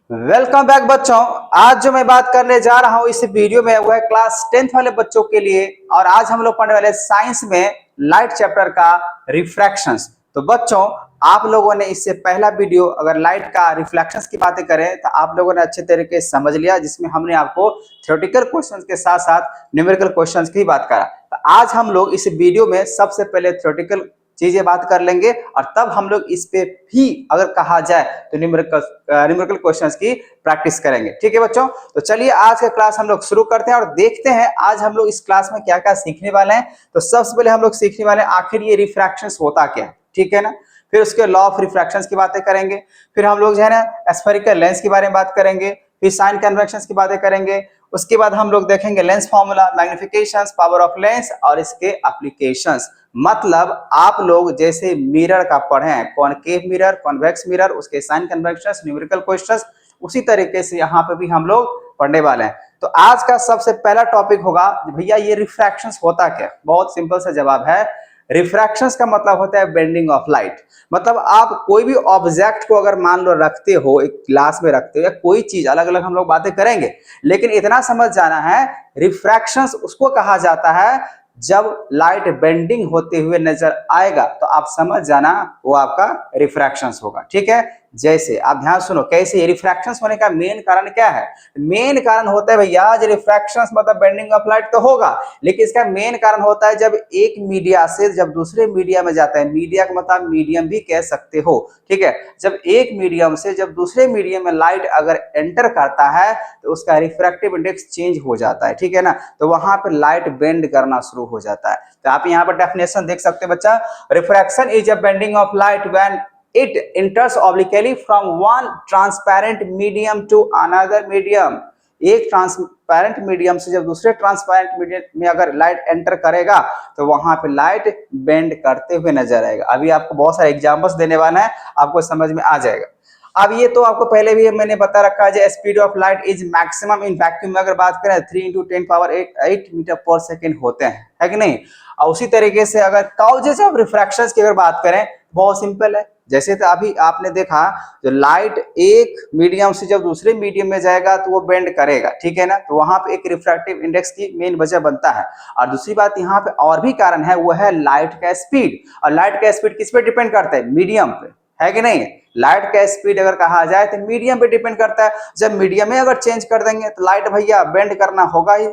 Welcome back बच्चों। आज जो मैं बात करने जा रहा हूं इस वीडियो में वो है क्लास 10th वाले बच्चों के लिए। और आज हम लोग पढ़ने वाले साइंस में लाइट चैप्टर का रिफ्रैक्शंस। तो बच्चों, आप लोगों ने इससे पहला वीडियो अगर लाइट का रिफ्लेक्शंस की बातें करें तो आप लोगों ने अच्छे तरीके से समझ लिया, जिसमें हमने आपको थ्योरेटिकल क्वेश्चंस के साथ साथ न्यूमेरिकल क्वेश्चंस की बात करा। तो आज हम लोग इस वीडियो में सबसे पहले थ्योरेटिकल चीजें बात कर लेंगे और तब हम लोग इस पे भी अगर कहा जाए तो न्यूमेरिकल क्वेश्चंस की प्रैक्टिस करेंगे। ठीक है बच्चों, तो चलिए आज का क्लास हम लोग शुरू करते हैं और देखते हैं आज हम लोग इस क्लास में क्या क्या सीखने वाले हैं। तो सबसे पहले हम लोग सीखने वाले हैं आखिर ये रिफ्रैक्शंस होता क्या है, ठीक है ना। फिर उसके लॉ ऑफ रिफ्रैक्शंस की बातें करेंगे। फिर हम लोग जो है ना स्फेरिकल लेंस के बारे में बात करेंगे। फिर साइन कन्वेक्शंस की बातें करेंगे। उसके बाद हम लोग देखेंगे lens formula, magnifications, power of lens और इसके एप्लीकेशंस। मतलब आप लोग जैसे मिरर का पढ़े हैं, कॉनकेव मिरर, कॉन्वेक्स मिरर, उसके साइन कन्वेक्शंस, न्यूमेरिकल क्वेश्चंस, उसी तरीके से यहाँ पे भी हम लोग पढ़ने वाले हैं। तो आज का सबसे पहला टॉपिक होगा भैया ये रिफ्रैक्शंस होता क्या। बहुत सिंपल सा जवाब है, रिफ्रैक्शंस का मतलब होता है बेंडिंग ऑफ लाइट। मतलब आप कोई भी ऑब्जेक्ट को अगर मान लो रखते हो, एक ग्लास में रखते हो या कोई चीज, अलग अलग हम लोग बातें करेंगे, लेकिन इतना समझ जाना है रिफ्रैक्शंस उसको कहा जाता है जब लाइट बेंडिंग होते हुए नजर आएगा तो आप समझ जाना वो आपका रिफ्रैक्शंस होगा। ठीक है, जैसे आप ध्यान सुनो कैसे रिफ्रैक्शंस होने का मेन कारण क्या है। मेन कारण होता है भैया जो रिफ्रैक्शंस मतलब बेंडिंग ऑफ लाइट तो होगा, लेकिन इसका मेन कारण होता है जब एक मीडिया से जब दूसरे मीडिया में जाता है। मीडिया का मतलब मीडियम भी कह सकते हो, ठीक है। जब एक मीडियम से जब दूसरे मीडियम में लाइट अगर एंटर करता है तो उसका रिफ्रैक्टिव इंडेक्स चेंज हो जाता है, ठीक है ना। तो वहां पर लाइट बेंड करना शुरू हो जाता है। तो आप यहाँ पर डेफिनेशन देख सकते हैं बच्चा, refraction is a bending of light when it enters obliquely from one transparent medium to another medium। एक ट्रांसपेरेंट मीडियम से जब दूसरे ट्रांसपेरेंट मीडियम में अगर लाइट एंटर करेगा तो वहां पे लाइट बेंड करते हुए नजर आएगा। अभी आपको बहुत सारे एग्जांपल्स देने वाला है, आपको समझ में आ जाएगा। अब ये तो आपको पहले भी मैंने बता रखा है, speed of light is maximum in vacuum में अगर बात करें 3 × 10⁸ मीटर पर सेकेंड होते हैं, है कि नहीं। और उसी तरीके से अगर काउजेस ऑफ रिफ्रैक्शंस की अगर बात करें, बहुत सिंपल है। जैसे तो अभी आपने देखा जो लाइट एक मीडियम से जब दूसरे मीडियम में जाएगा तो वो बेंड करेगा, ठीक है ना। तो वहां पे एक रिफ्रैक्टिव इंडेक्स की मेन वजह बनता है। और दूसरी बात यहाँ पे और भी कारण है, वो है लाइट का स्पीड। और लाइट का स्पीड किस पे डिपेंड करता है, मीडियम पे, है कि नहीं। लाइट का स्पीड अगर कहा जाए तो मीडियम पे डिपेंड करता है। जब मीडियम में अगर चेंज कर देंगे तो लाइट भैया बेंड करना होगा ही,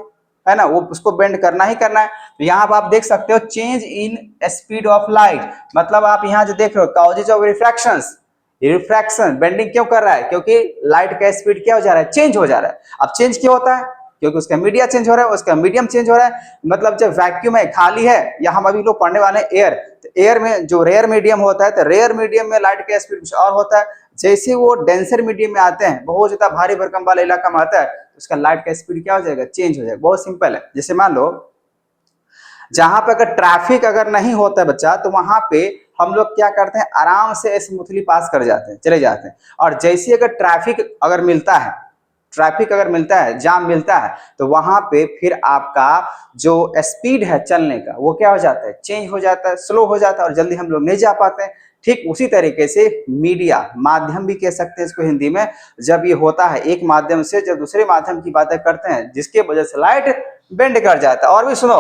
है ना, वो उसको बेंड करना ही करना है। तो यहाँ पर आप देख सकते हो change in speed of light. मतलब आप यहाँ जो देख रहे हो कॉजेज ऑफ रिफ्रैक्शंस, रिफ्रैक्शन बेंडिंग क्यों कर रहा है, क्योंकि लाइट का स्पीड क्या हो जा रहा है, चेंज हो जा रहा है। अब चेंज क्यों होता है, क्योंकि उसका मीडिया चेंज हो रहा है, उसका मीडियम चेंज हो रहा है। मतलब जब वैक्यूम है, खाली है, या हम अभी लोग पढ़ने वाले हैं एयर, तो एयर में जो रेयर मीडियम होता है तो रेयर मीडियम में लाइट का स्पीड कुछ और होता है। जैसे वो डेंसर मीडियम में आते हैं, बहुत ज्यादा भारी भरकम वाला इलाका में आता है, तो उसका लाइट का स्पीड क्या हो जाएगा, चेंज हो जाएगा। बहुत सिंपल है। जैसे मान लो जहां पे अगर ट्रैफिक अगर नहीं होता है बच्चा, तो वहां पे हम लोग क्या करते हैं, आराम से स्मूथली पास कर जाते हैं, चले जाते हैं। और जैसे अगर ट्रैफिक अगर मिलता है, ट्रैफिक अगर मिलता है, जाम मिलता है, तो वहां पे फिर आपका जो स्पीड है चलने का वो क्या हो जाता है, चेंज हो जाता है, स्लो हो जाता है और जल्दी हम लोग नहीं जा पाते हैं। ठीक उसी तरीके से मीडिया, माध्यम भी कह सकते हैं इसको हिंदी में, जब ये होता है एक माध्यम से जब दूसरे माध्यम की बातें करते हैं, जिसके वजह से लाइट बेंड कर जाता है। और भी सुनो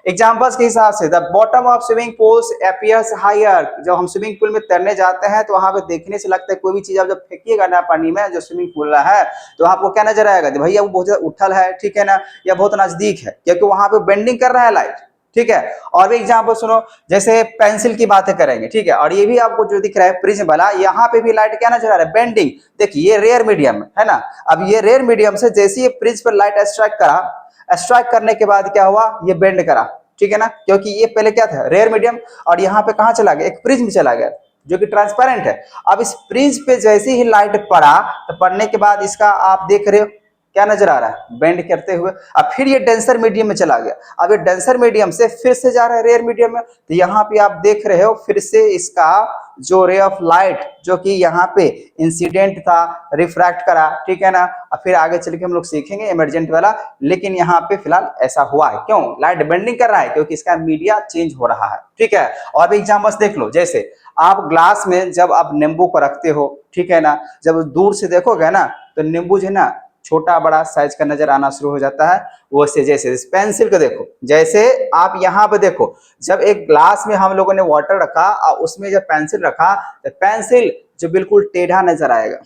एग्जांपल्स के हिसाब से, the bottom of swimming pools appears higher. जब हम स्विमिंग पूल में तैरने जाते हैं तो वहां पे देखने से लगता है, कोई भी चीज आप जब फेंकिएगा ना पानी में, जो स्विमिंग पूल है, तो आपको क्या नजर आएगा, भैया वो बहुत ज्यादा उठल है, ठीक है ना, या बहुत नजदीक है, क्योंकि वहां पे बेंडिंग कर रहा है लाइट, ठीक है। और भी एग्जांपल सुनो, जैसे पेंसिल की बातें करेंगे, ठीक है। और ये भी आपको जो दिख रहा है प्रिज्म वाला, यहाँ पे भी लाइट क्या नजर आ रहा है, बेंडिंग। देखिए ये रेयर मीडियम है ना। अब ये रेयर मीडियम से जैसे ये प्रिज्म पर लाइट स्ट्राइक करा, स्ट्राइक करने के बाद क्या हुआ, ये बेंड करा, ठीक है ना, क्योंकि ये पहले क्या था, रेयर मीडियम, और यहाँ पे कहाँ चला गया, एक प्रिज्म चला गया जो कि ट्रांसपेरेंट है। अब इस प्रिज्म पे जैसे ही लाइट पड़ा, तो पड़ने के बाद इसका आप देख रहे हो क्या नजर आ रहा है, बेंड करते हुए। अब फिर ये डेंसर मीडियम में चला गया, अब ये डेंसर मीडियम से फिर से जा रहा है रेयर मीडियम में। तो यहाँ पे आप देख रहे हो फिर से इसका जो रे ऑफ लाइट जो कि यहाँ पे इंसिडेंट था, रिफ्रैक्ट करा, ठीक है ना। अब फिर आगे चल के हम लोग सीखेंगे इमरजेंट वाला, लेकिन यहाँ पे फिलहाल ऐसा हुआ है। क्यों, लाइट बेंडिंग कर रहा है, क्योंकि इसका मीडिया चेंज हो रहा है, ठीक है। और भी एग्जांपल्स देख लो, जैसे आप ग्लास में जब आप नींबू को रखते हो, ठीक है ना, जब दूर से देखोगे ना तो नींबू जो है ना छोटा बड़ा साइज का नजर आना शुरू हो जाता है। वो से जैसे पेंसिल को देखो, जैसे आप यहाँ पे देखो, जब एक ग्लास में हम लोगों ने वाटर रखा और उसमें जब पेंसिल रखा तो पेंसिल जो बिल्कुल टेढ़ा नजर आएगा,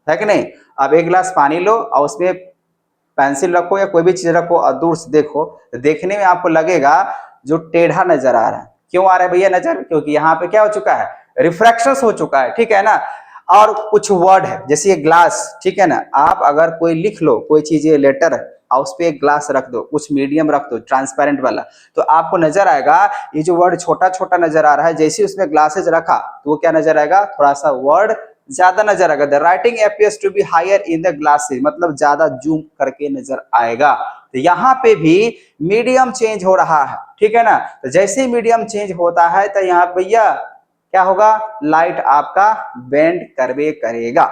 है कि नहीं। अब एक गिलास पानी लो और उसमें पेंसिल रखो या कोई भी चीज रखो और दूर से देखो तो देखने में आपको लगेगा जो टेढ़ा नजर आ रहा है। क्यों आ रहा है भैया नजर? क्योंकि यहाँ पे क्या हो चुका है, रिफ्रैक्शन हो चुका है, ठीक है ना। और कुछ वर्ड है जैसे ये ग्लास, ठीक है ना, आप अगर कोई लिख लो कोई चीज, ये लेटर है और उस पर एक ग्लास रख दो, कुछ मीडियम रख दो ट्रांसपेरेंट वाला, तो आपको नजर आएगा ये जो वर्ड छोटा छोटा नजर आ रहा है, जैसे उसमें ग्लासेज रखा तो वो क्या नजर आएगा, थोड़ा सा वर्ड ज्यादा नजर आएगा। The writing appears to be higher in the glasses, मतलब ज्यादा जूम करके नजर आएगा। तो यहाँ पे भी मीडियम चेंज हो रहा है, ठीक है ना। तो जैसे ही मीडियम चेंज होता है तो यहाँ भैया क्या होगा, लाइट आपका बेंड करवे करेगा।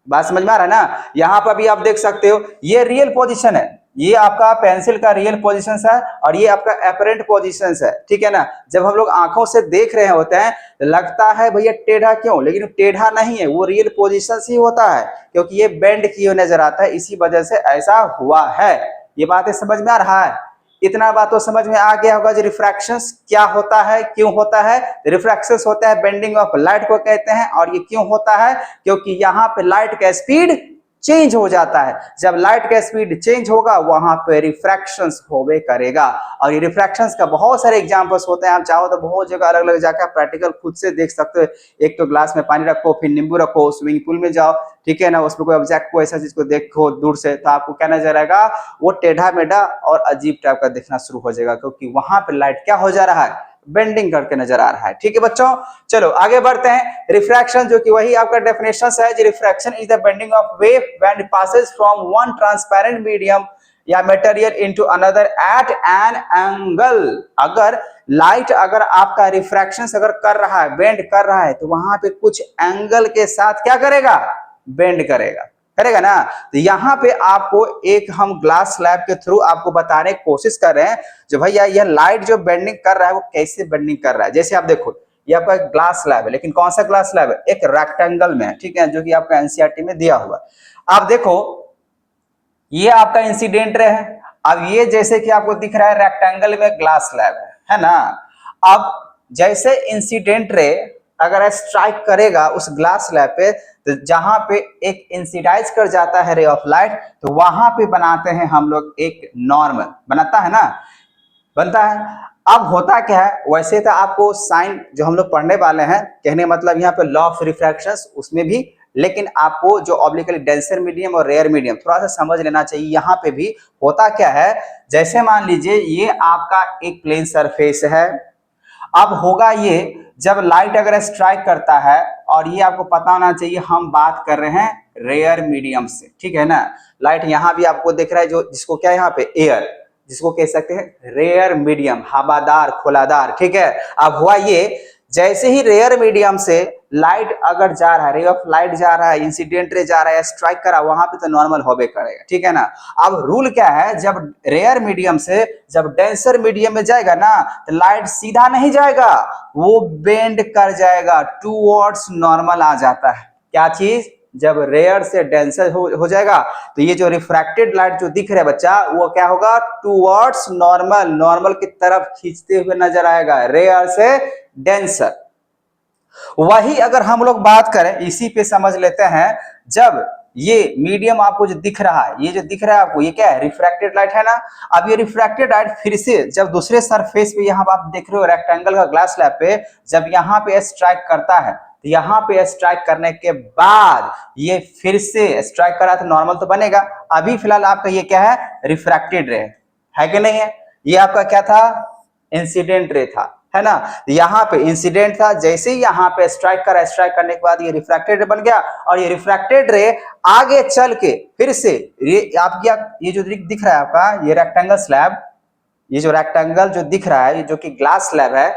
बात समझ में आ रहा है ना। यहाँ पर भी आप देख सकते हो ये रियल पोजीशन है, ये आपका पेंसिल का रियल पोजीशन है और ये आपका अपरेंट पोजीशन है, ठीक है ना। जब हम लोग आंखों से देख रहे होते हैं लगता है भैया टेढ़ा क्यों, लेकिन टेढ़ा नहीं है, वो रियल पोजीशन ही होता है क्योंकि ये बेंड किए नजर आता है, इसी वजह से ऐसा हुआ है। ये बातें समझ में आ रहा है? इतना बात तो समझ में आ गया होगा जो रिफ्रैक्शंस क्या होता है, क्यों होता है। रिफ्रैक्शंस होता है बेंडिंग ऑफ लाइट को कहते हैं, और ये क्यों होता है, क्योंकि यहाँ पे लाइट का स्पीड चेंज हो जाता है। जब लाइट का स्पीड चेंज होगा वहां पे रिफ्रैक्शंस होवे करेगा। और ये रिफ्रैक्शंस का बहुत सारे एग्जांपल्स होते हैं, आप चाहो तो बहुत जगह अलग अलग जाकर प्रैक्टिकल खुद से देख सकते हो। एक तो ग्लास में पानी रखो, फिर नींबू रखो, स्विमिंग पूल में जाओ, ठीक है ना, उसमें कोई ऑब्जेक्ट को ऐसा चीज को देखो दूर से तो आपको क्या नजर आएगा, वो टेढ़ा मेढ़ा और अजीब टाइप का दिखना शुरू हो जाएगा, क्योंकि वहां पे लाइट क्या हो जा रहा है, बेंडिंग करके नजर आ रहा है। ठीक है बच्चों, चलो आगे बढ़ते हैं। रिफ्रैक्शन जो कि वही आपका डेफिनेशन है, refraction is the bending of wave when it passes from one transparent medium या material into another at an angle. अगर लाइट अगर आपका रिफ्रैक्शन अगर कर रहा है, बेंड कर रहा है, तो वहां पे कुछ एंगल के साथ क्या करेगा, बेंड करेगा ना। तो यहाँ पे आपको एक हम ग्लास स्लैब के थ्रू आपको बताने की कोशिश कर रहे हैं जो भैया यह लाइट जो बेंडिंग कर रहा है वो कैसे बेंडिंग कर रहा है। जैसे आप देखो ये आपका ग्लास स्लैब है, लेकिन कौन सा ग्लास स्लैब है, एक रेक्टेंगल में है, ठीक है, जो कि आपका एनसीईआरटी में दिया हुआ। आप देखो ये आपका इंसिडेंट रे है। अब ये जैसे कि आपको दिख रहा है रेक्टेंगल में ग्लास स्लैब है ना। अब जैसे इंसिडेंट रे अगर स्ट्राइक करेगा उस ग्लास स्लैब पे, तो जहां पे एक इंसिडाइज कर जाता है रे ऑफ लाइट, तो वहां पे बनाते हैं हम लोग एक नॉर्मल, बनाता है ना, बनता है। अब होता क्या है, वैसे तो आपको साइन जो हम लोग पढ़ने वाले हैं, कहने मतलब यहाँ पे लॉ ऑफ रिफ्रैक्शन उसमें भी, लेकिन आपको जो ऑब्लिकली डेंसर मीडियम और रेयर मीडियम थोड़ा सा समझ लेना चाहिए। यहाँ पे भी होता क्या है, जैसे मान लीजिए ये आपका एक प्लेन सरफेस है। अब होगा ये जब लाइट अगर स्ट्राइक करता है, और ये आपको पता होना चाहिए हम बात कर रहे हैं रेयर मीडियम से, ठीक है ना। लाइट यहाँ भी आपको दिख रहा है जो जिसको क्या यहाँ पे एयर, जिसको कह सकते हैं रेयर मीडियम, हवादार खोलादार, ठीक है। अब हुआ ये जैसे ही रेयर मीडियम से लाइट अगर जा रहा है, रे ऑफ लाइट जा रहा है, इंसिडेंट रे जा रहा है, स्ट्राइक करा, वहां पे तो नॉर्मल होबे करेगा, ठीक है ना। अब रूल क्या है, जब रेयर मीडियम से जब डेंसर मीडियम में जाएगा ना, तो लाइट सीधा नहीं जाएगा, वो बेंड कर जाएगा, टूवर्ड्स नॉर्मल आ जाता है। क्या चीज, जब रेयर से डेंसर हो जाएगा तो ये जो रिफ्रैक्टेड लाइट जो दिख रहा है बच्चा, वो क्या होगा, टूवर्ड्स नॉर्मल, नॉर्मल की तरफ खींचते हुए नजर आएगा, रेयर से डेंसर। वही अगर हम लोग बात करें, इसी पे समझ लेते हैं, जब ये मीडियम आपको जो दिख रहा है, ये जो दिख रहा है आपको, ये क्या है, रिफ्रैक्टेड लाइट है ना। अब ये रिफ्रैक्टेड लाइट फिर से जब दूसरे सरफेस पे यहाँ आप देख रहे हो रेक्टेंगल का ग्लास स्लैब पे, जब यहाँ पे स्ट्राइक करता है, तो यहाँ पे स्ट्राइक करने के बाद ये फिर से स्ट्राइक करा तो नॉर्मल तो बनेगा। अभी फिलहाल आपका ये क्या है, रिफ्रैक्टेड रे है कि नहीं है। ये आपका क्या था, इंसिडेंट रे था, है ना। यहाँ पे इंसिडेंट था, जैसे ही यहाँ पे स्ट्राइक करा, स्ट्राइक करने के बाद ये रिफ्रैक्टेड रे बन गया, और ये रिफ्रैक्टेड रे आगे चल के फिर से ये जो दिख रहा है आपका ये रेक्टेंगल स्लैब, ये जो रेक्टेंगल जो दिख रहा है, ये जो कि ग्लास स्लैब है,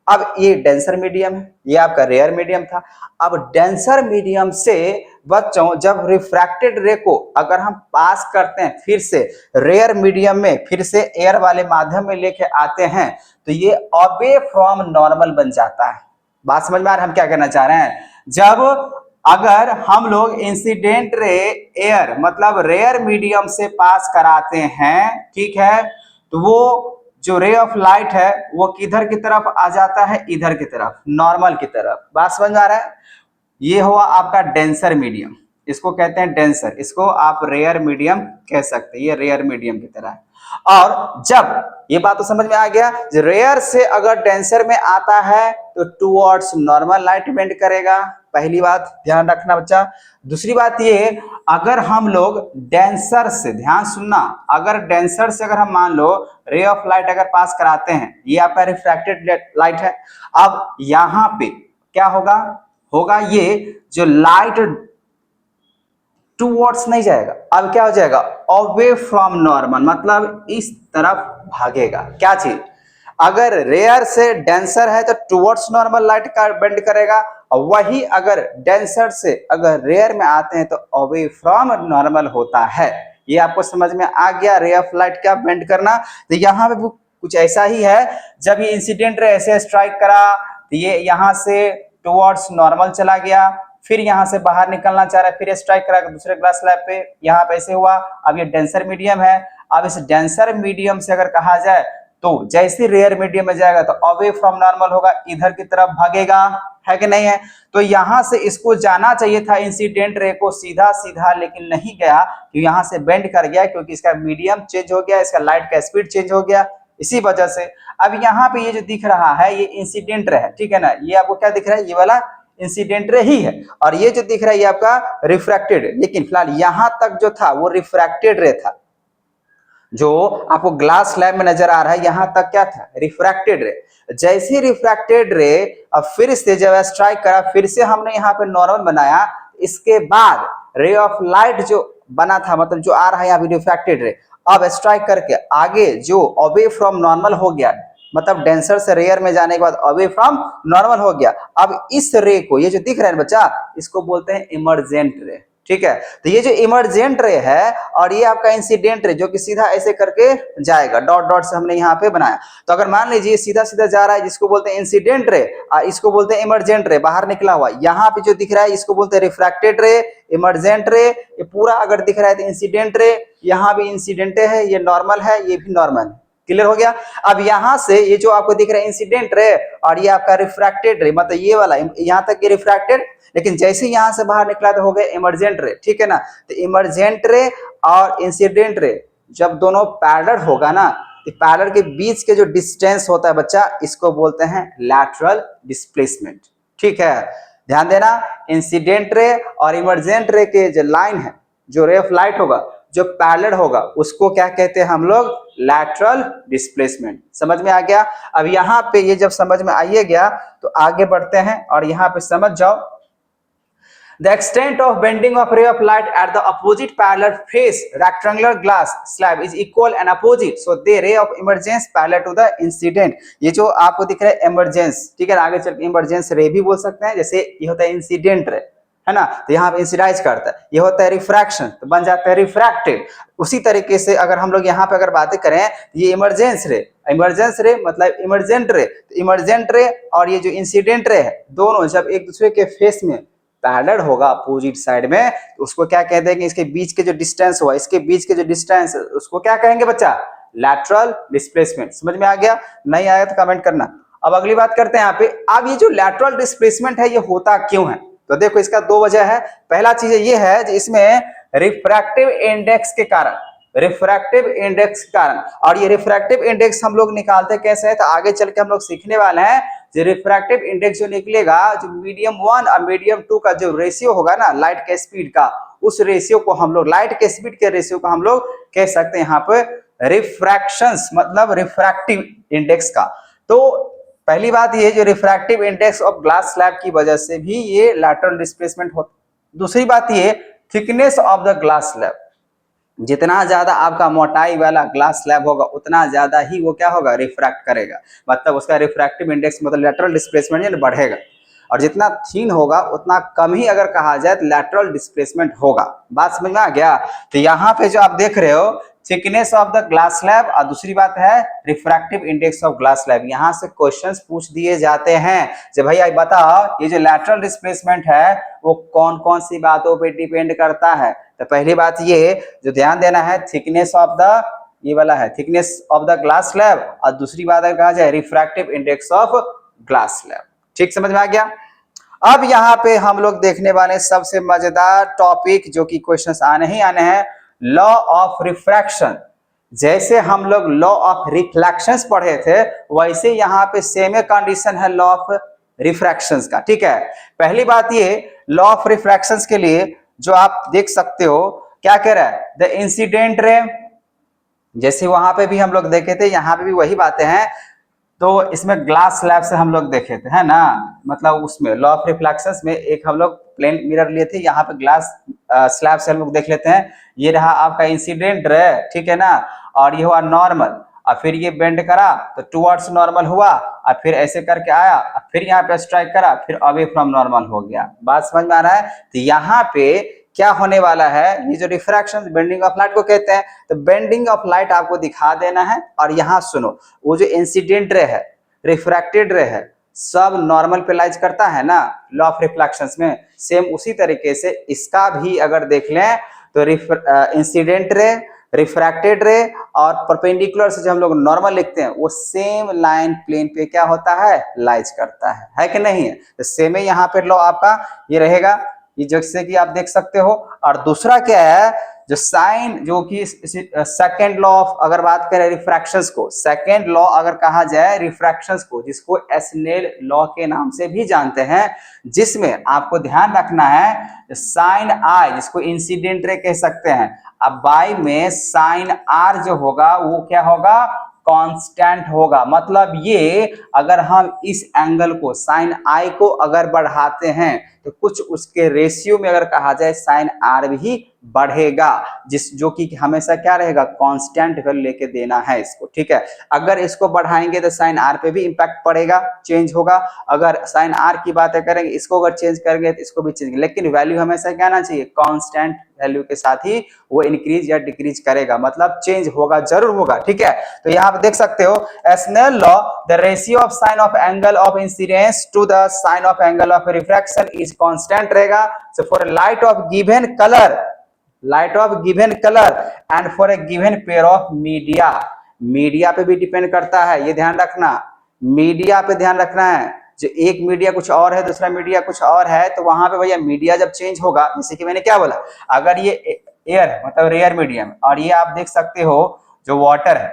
अब ये डेंसर मीडियम है, ये आपका रेयर मीडियम था। अब डेंसर मीडियम से बच्चों जब रिफ्रैक्टेड रे को अगर हम पास करते हैं फिर से रेयर मीडियम में, फिर से एयर वाले माध्यम में लेके आते हैं, तो ये अवे फ्रॉम नॉर्मल बन जाता है। बात समझ में आ रहा है हम क्या कहना चाह रहे हैं। जब अगर हम लोग इंसिडेंट रे एयर मतलब रेयर मीडियम से पास कराते हैं, ठीक है, तो वो जो रे ऑफ लाइट है वो किधर की तरफ आ जाता है, इधर की तरफ, नॉर्मल की तरफ। बात समझ में आ रहा है? ये हुआ आपका डेंसर मीडियम, इसको कहते हैं डेंसर, इसको आप रेयर मीडियम कह सकते हैं, ये रेयर मीडियम की तरह है। और जब ये बात तो समझ में आ गया, रेयर से अगर डेंसर में आता है तो टुवर्ड्स नॉर्मल लाइट बेंड करेगा, पहली बात ध्यान रखना बच्चा। दूसरी बात ये, अगर हम लोग डेंसर से, ध्यान सुनना, अगर डेंसर से अगर हम मान लो रे ऑफ लाइट अगर पास कराते हैं, ये आपका रिफ्रैक्टेड लाइट है, अब यहां पे क्या होगा, होगा ये जो लाइट टूवर्ड्स नहीं जाएगा, अब क्या हो जाएगा, अवे फ्रॉम नॉर्मल, मतलब इस तरफ भागेगा। क्या चीज, अगर रेयर से डेंसर है तो टूवर्ड्स नॉर्मल लाइट का बेंड करेगा, और वही अगर डेंसर से अगर रेयर में आते हैं तो अवे फ्रॉम नॉर्मल होता है। ये आपको समझ में आ गया, रे ऑफ लाइट क्या बेंड करना। तो यहाँ पे कुछ ऐसा ही है, जब ये इंसिडेंट रे ऐसे स्ट्राइक करा तो ये यहाँ से टुवर्ड्स नॉर्मल चला गया, फिर यहां से बाहर निकलना चाह रहा है, फिर स्ट्राइक करा दूसरे ग्लास स्लैब पे, यहाँ पे ऐसे हुआ। अब ये डेंसर मीडियम है, अब इस डेंसर मीडियम से अगर कहा जाए तो जैसे रेयर मीडियम में जाएगा तो अवे फ्रॉम नॉर्मल होगा, इधर की तरफ भागेगा, है कि नहीं है। तो यहां से इसको जाना चाहिए था इंसिडेंट रे को सीधा सीधा, लेकिन नहीं गया, कि यहां से बेंड कर गया, क्योंकि इसका मीडियम चेंज हो गया, इसका लाइट का स्पीड चेंज हो गया, इसी वजह से। अब यहाँ पे ये जो दिख रहा है ये इंसिडेंट रे है, ठीक है ना, ये आपको क्या दिख रहा है, ये वाला इंसिडेंट रे ही है, और ये जो दिख रहा है ये आपका रिफ्रैक्टेड, लेकिन फिलहाल यहां तक जो था वो रिफ्रैक्टेड रे था, जो आपको ग्लास स्लैब में नजर आ रहा है यहां तक क्या था, रिफ्रैक्टेड रे। जैसे रिफ्रैक्टेड रे अब फिर से जब स्ट्राइक करा, फिर से हमने यहाँ पे नॉर्मल बनाया, इसके बाद रे ऑफ लाइट जो बना था, मतलब जो आ रहा है यहाँ पे रिफ्रैक्टेड रे, अब स्ट्राइक करके आगे जो अवे फ्रॉम नॉर्मल हो गया, मतलब डेंसर से रेयर में जाने के बाद अवे फ्रॉम नॉर्मल हो गया। अब इस रे को, ये जो दिख रहा है बच्चा, इसको बोलते हैं इमर्जेंट रे, ठीक है। तो ये जो इमर्जेंट रे है और ये आपका इंसिडेंट रे, जो कि सीधा ऐसे करके जाएगा, डॉट डॉट से हमने यहाँ पे बनाया। तो अगर मान लीजिए सीधा सीधा जा रहा है, जिसको बोलते हैं इंसिडेंट रे, इसको बोलते हैं इमर्जेंट रे, बाहर निकला हुआ, यहाँ पे जो दिख रहा है इसको बोलते हैं रिफ्रैक्टेड रे, इमर्जेंट रे। ये पूरा अगर दिख रहा है तो इंसिडेंट रे, यहाँ भी इंसिडेंट है, ये नॉर्मल है, ये भी नॉर्मल है, क्लियर हो गया। अब यहां से ये जो आपको दिख रहा है इंसिडेंट रे और ये आपका रिफ्रैक्टेड रे, मतलब ये वाला यहां तक ये रिफ्रैक्टेड, लेकिन जैसे यहां से बाहर निकला तो हो गया इमर्जेंट रे, ठीक है ना। तो इमर्जेंट रे और इंसिडेंट रे जब दोनों पैरेलल होगा ना, तो पैरेलल के बीच के जो डिस्टेंस होता है बच्चा, इसको बोलते हैं लैटरल डिस्प्लेसमेंट, ठीक है। ध्यान देना, इंसिडेंट रे और इमर्जेंट रे के जो लाइन है, जो रे ऑफ लाइट होगा, जो पैरेलल होगा, उसको क्या कहते हैं हम लोग, लैटरल डिस्प्लेसमेंट। समझ में आ गया। अब यहाँ पे ये जब समझ में आइए गया तो आगे बढ़ते हैं और यहाँ पे समझ जाओ, the extent of bending of ray of light at the opposite parallel face rectangular glass slab is equal and opposite, so the ray of emergence parallel to the incident। ये जो आपको दिख रहा है इमरजेंस, ठीक है, आगे चल के इमरजेंस रे भी बोल सकते हैं, जैसे ये होता है इंसिडेंट रे, है ना, तो यहाँ पे इंसिडाइज करता है, ये होता है रिफ्रैक्शन, तो बन जाता है रिफ्रैक्टेड। उसी तरीके से अगर हम लोग यहाँ पे अगर बातें करें, ये इमरजेंस रे मतलब इमरजेंट रे, तो इमरजेंट रे और ये जो इंसिडेंट रे है, दोनों जब एक दूसरे के फेस में पैरेलल होगा अपोजिट साइड में, तो उसको क्या कह देंगे, इसके बीच के जो डिस्टेंस हुआ, इसके बीच के जो डिस्टेंस, उसको क्या कहेंगे बच्चा, लैटरल डिस्प्लेसमेंट। समझ में आ गया, नहीं आया तो कमेंट करना। अब अगली बात करते हैं यहाँ पे, अब ये जो लैटरल डिस्प्लेसमेंट है ये होता क्यों है, तो देखो इसका दो वजह है। पहला चीज ये है कि इसमें रिफ्रैक्टिव इंडेक्स के कारण, रिफ्रैक्टिव इंडेक्स के कारण, और ये रिफ्रैक्टिव इंडेक्स हम लोग निकालते कैसे है, तो आगे चल के हम लोग सीखने वाले हैं। जो रिफ्रैक्टिव इंडेक्स जो निकलेगा, जो मीडियम 1 और मीडियम 2 का जो रेशियो होगा ना लाइट के स्पीड का, उस रेशियो को हम लोग, लाइट के स्पीड के रेशियो को हम लोग कह सकते हैं यहाँ पे रिफ्रैक्शंस, मतलब रिफ्रैक्टिव इंडेक्स का। तो पहली बात ये, जो refractive index of glass slab की वजह से भी ये लैटरल डिस्प्लेसमेंट होता। दूसरी बात ये, thickness of the glass slab, जितना ज्यादा आपका मोटाई वाला ग्लास स्लैब होगा उतना ज्यादा ही वो क्या होगा, रिफ्रैक्ट करेगा, मतलब उसका रिफ्रैक्टिव इंडेक्स मतलब लैटरल डिस्प्लेसमेंट बढ़ेगा। और जितना थीन होगा उतना कम ही अगर कहा जाए तो लैटरल डिस्प्लेसमेंट होगा। बात समझ में आ गया। तो यहाँ पे जो आप देख रहे हो thickness of the glass slab और दूसरी बात है refractive index of glass slab. यहां से क्वेश्चंस पूछ दिए जाते हैं जब भैया बताओ ये जो लैटरल डिस्प्लेसमेंट है वो कौन कौन सी बातों पे डिपेंड करता है। तो पहली बात ये जो ध्यान देना है थिकनेस ऑफ द ये वाला है thickness of the glass slab और दूसरी बात है कहा जाए refractive index of glass slab. ठीक समझ में आ गया। अब यहाँ पे हम लोग देखने वाले सबसे मजेदार टॉपिक जो कि क्वेश्चंस आने ही आने हैं, लॉ ऑफ रिफ्रैक्शन। जैसे हम लोग लॉ ऑफ रिफ्लेक्शंस पढ़े थे वैसे यहाँ पे सेम कंडीशन है लॉ ऑफ रिफ्रैक्शंस का। ठीक है, पहली बात ये लॉ ऑफ रिफ्रैक्शंस के लिए जो आप देख सकते हो क्या कह रहा है, द इंसिडेंट रे, जैसे वहां पे भी हम लोग देखे थे यहाँ पे भी वही बातें हैं। तो इसमें ग्लास स्लैब से हम लोग देखे थे है ना, मतलब उसमें लॉ ऑफ रिफ्लेक्शंस में एक हम लोग प्लेन मिरर लिए थे, यहाँ पे ग्लास स्लैब से हम लोग देख लेते हैं। ये रहा आपका इंसिडेंट रे, ठीक है ना, और ये हुआ नॉर्मल और फिर ये बेंड करा तो टुवर्ड्स नॉर्मल हुआ और फिर ऐसे करके आया और फिर यहाँ पे स्ट्राइक करा फिर अवे फ्रॉम नॉर्मल हो गया। बात समझ में आ रहा है। तो यहाँ पे क्या होने वाला है, ये जो रिफ्रैक्शन बेंडिंग ऑफ लाइट को कहते हैं, तो बेंडिंग ऑफ लाइट आपको दिखा देना है। और यहाँ सुनो वो जो इंसिडेंट रे है रिफ्रैक्टेड रे है सब नॉर्मल पे लाइज करता है ना लॉ ऑफ रिफ्लेक्शंस में, सेम उसी तरीके से इसका भी अगर देख लें तो इंसिडेंट रे रिफ्रैक्टेड रे और परपेंडिकुलर से जो हम लोग नॉर्मल लिखते हैं वो सेम लाइन प्लेन पे क्या होता है लाइज करता है कि नहीं है। तो सेम ही यहाँ पे लॉ आपका ये रहेगा, ये जैसे कि आप देख सकते हो। और दूसरा क्या है जो साइन जो कि सेकेंड लॉ ऑफ अगर बात करें रिफ्रैक्शंस को, सेकेंड लॉ अगर कहा जाए रिफ्रैक्शंस को जिसको एस्नेल लॉ के नाम से भी जानते हैं, जिसमें आपको ध्यान रखना है साइन आई जिसको इंसिडेंट रे कह सकते हैं, अब बाई में साइन आर जो होगा वो क्या होगा कांस्टेंट होगा। मतलब ये अगर हम इस एंगल को साइन आई को अगर बढ़ाते हैं तो कुछ उसके रेशियो में अगर कहा जाए साइन आर भी बढ़ेगा, जिस जो कि हमेशा क्या रहेगा कांस्टेंट वैल्यू लेके देना है इसको। ठीक है, अगर इसको बढ़ाएंगे तो साइन आर पे भी इंपैक्ट पड़ेगा, चेंज होगा। अगर साइन आर की बातें करेंगे इसको अगर चेंज करेंगे तो इसको भी चेंज, लेकिन वैल्यू हमेशा क्या आना चाहिए कांस्टेंट वैल्यू के साथ ही वो इंक्रीज या डिक्रीज करेगा, मतलब चेंज होगा जरूर होगा। ठीक है, तो यहाँ पे देख सकते हो Snell law the ratio of sine of angle of incidence to the sine of angle of refraction is constant रहेगा। So for light of given colour and for a given pair of media, media पे भी depend करता है, ये ध्यान रखना, media पे ध्यान रखना है। जो एक मीडिया कुछ और है दूसरा मीडिया कुछ और है तो वहां पे भैया मीडिया जब चेंज होगा, जैसे कि मैंने क्या बोला, अगर ये एयर है मतलब रेयर मीडियम और ये आप देख सकते हो जो वाटर है,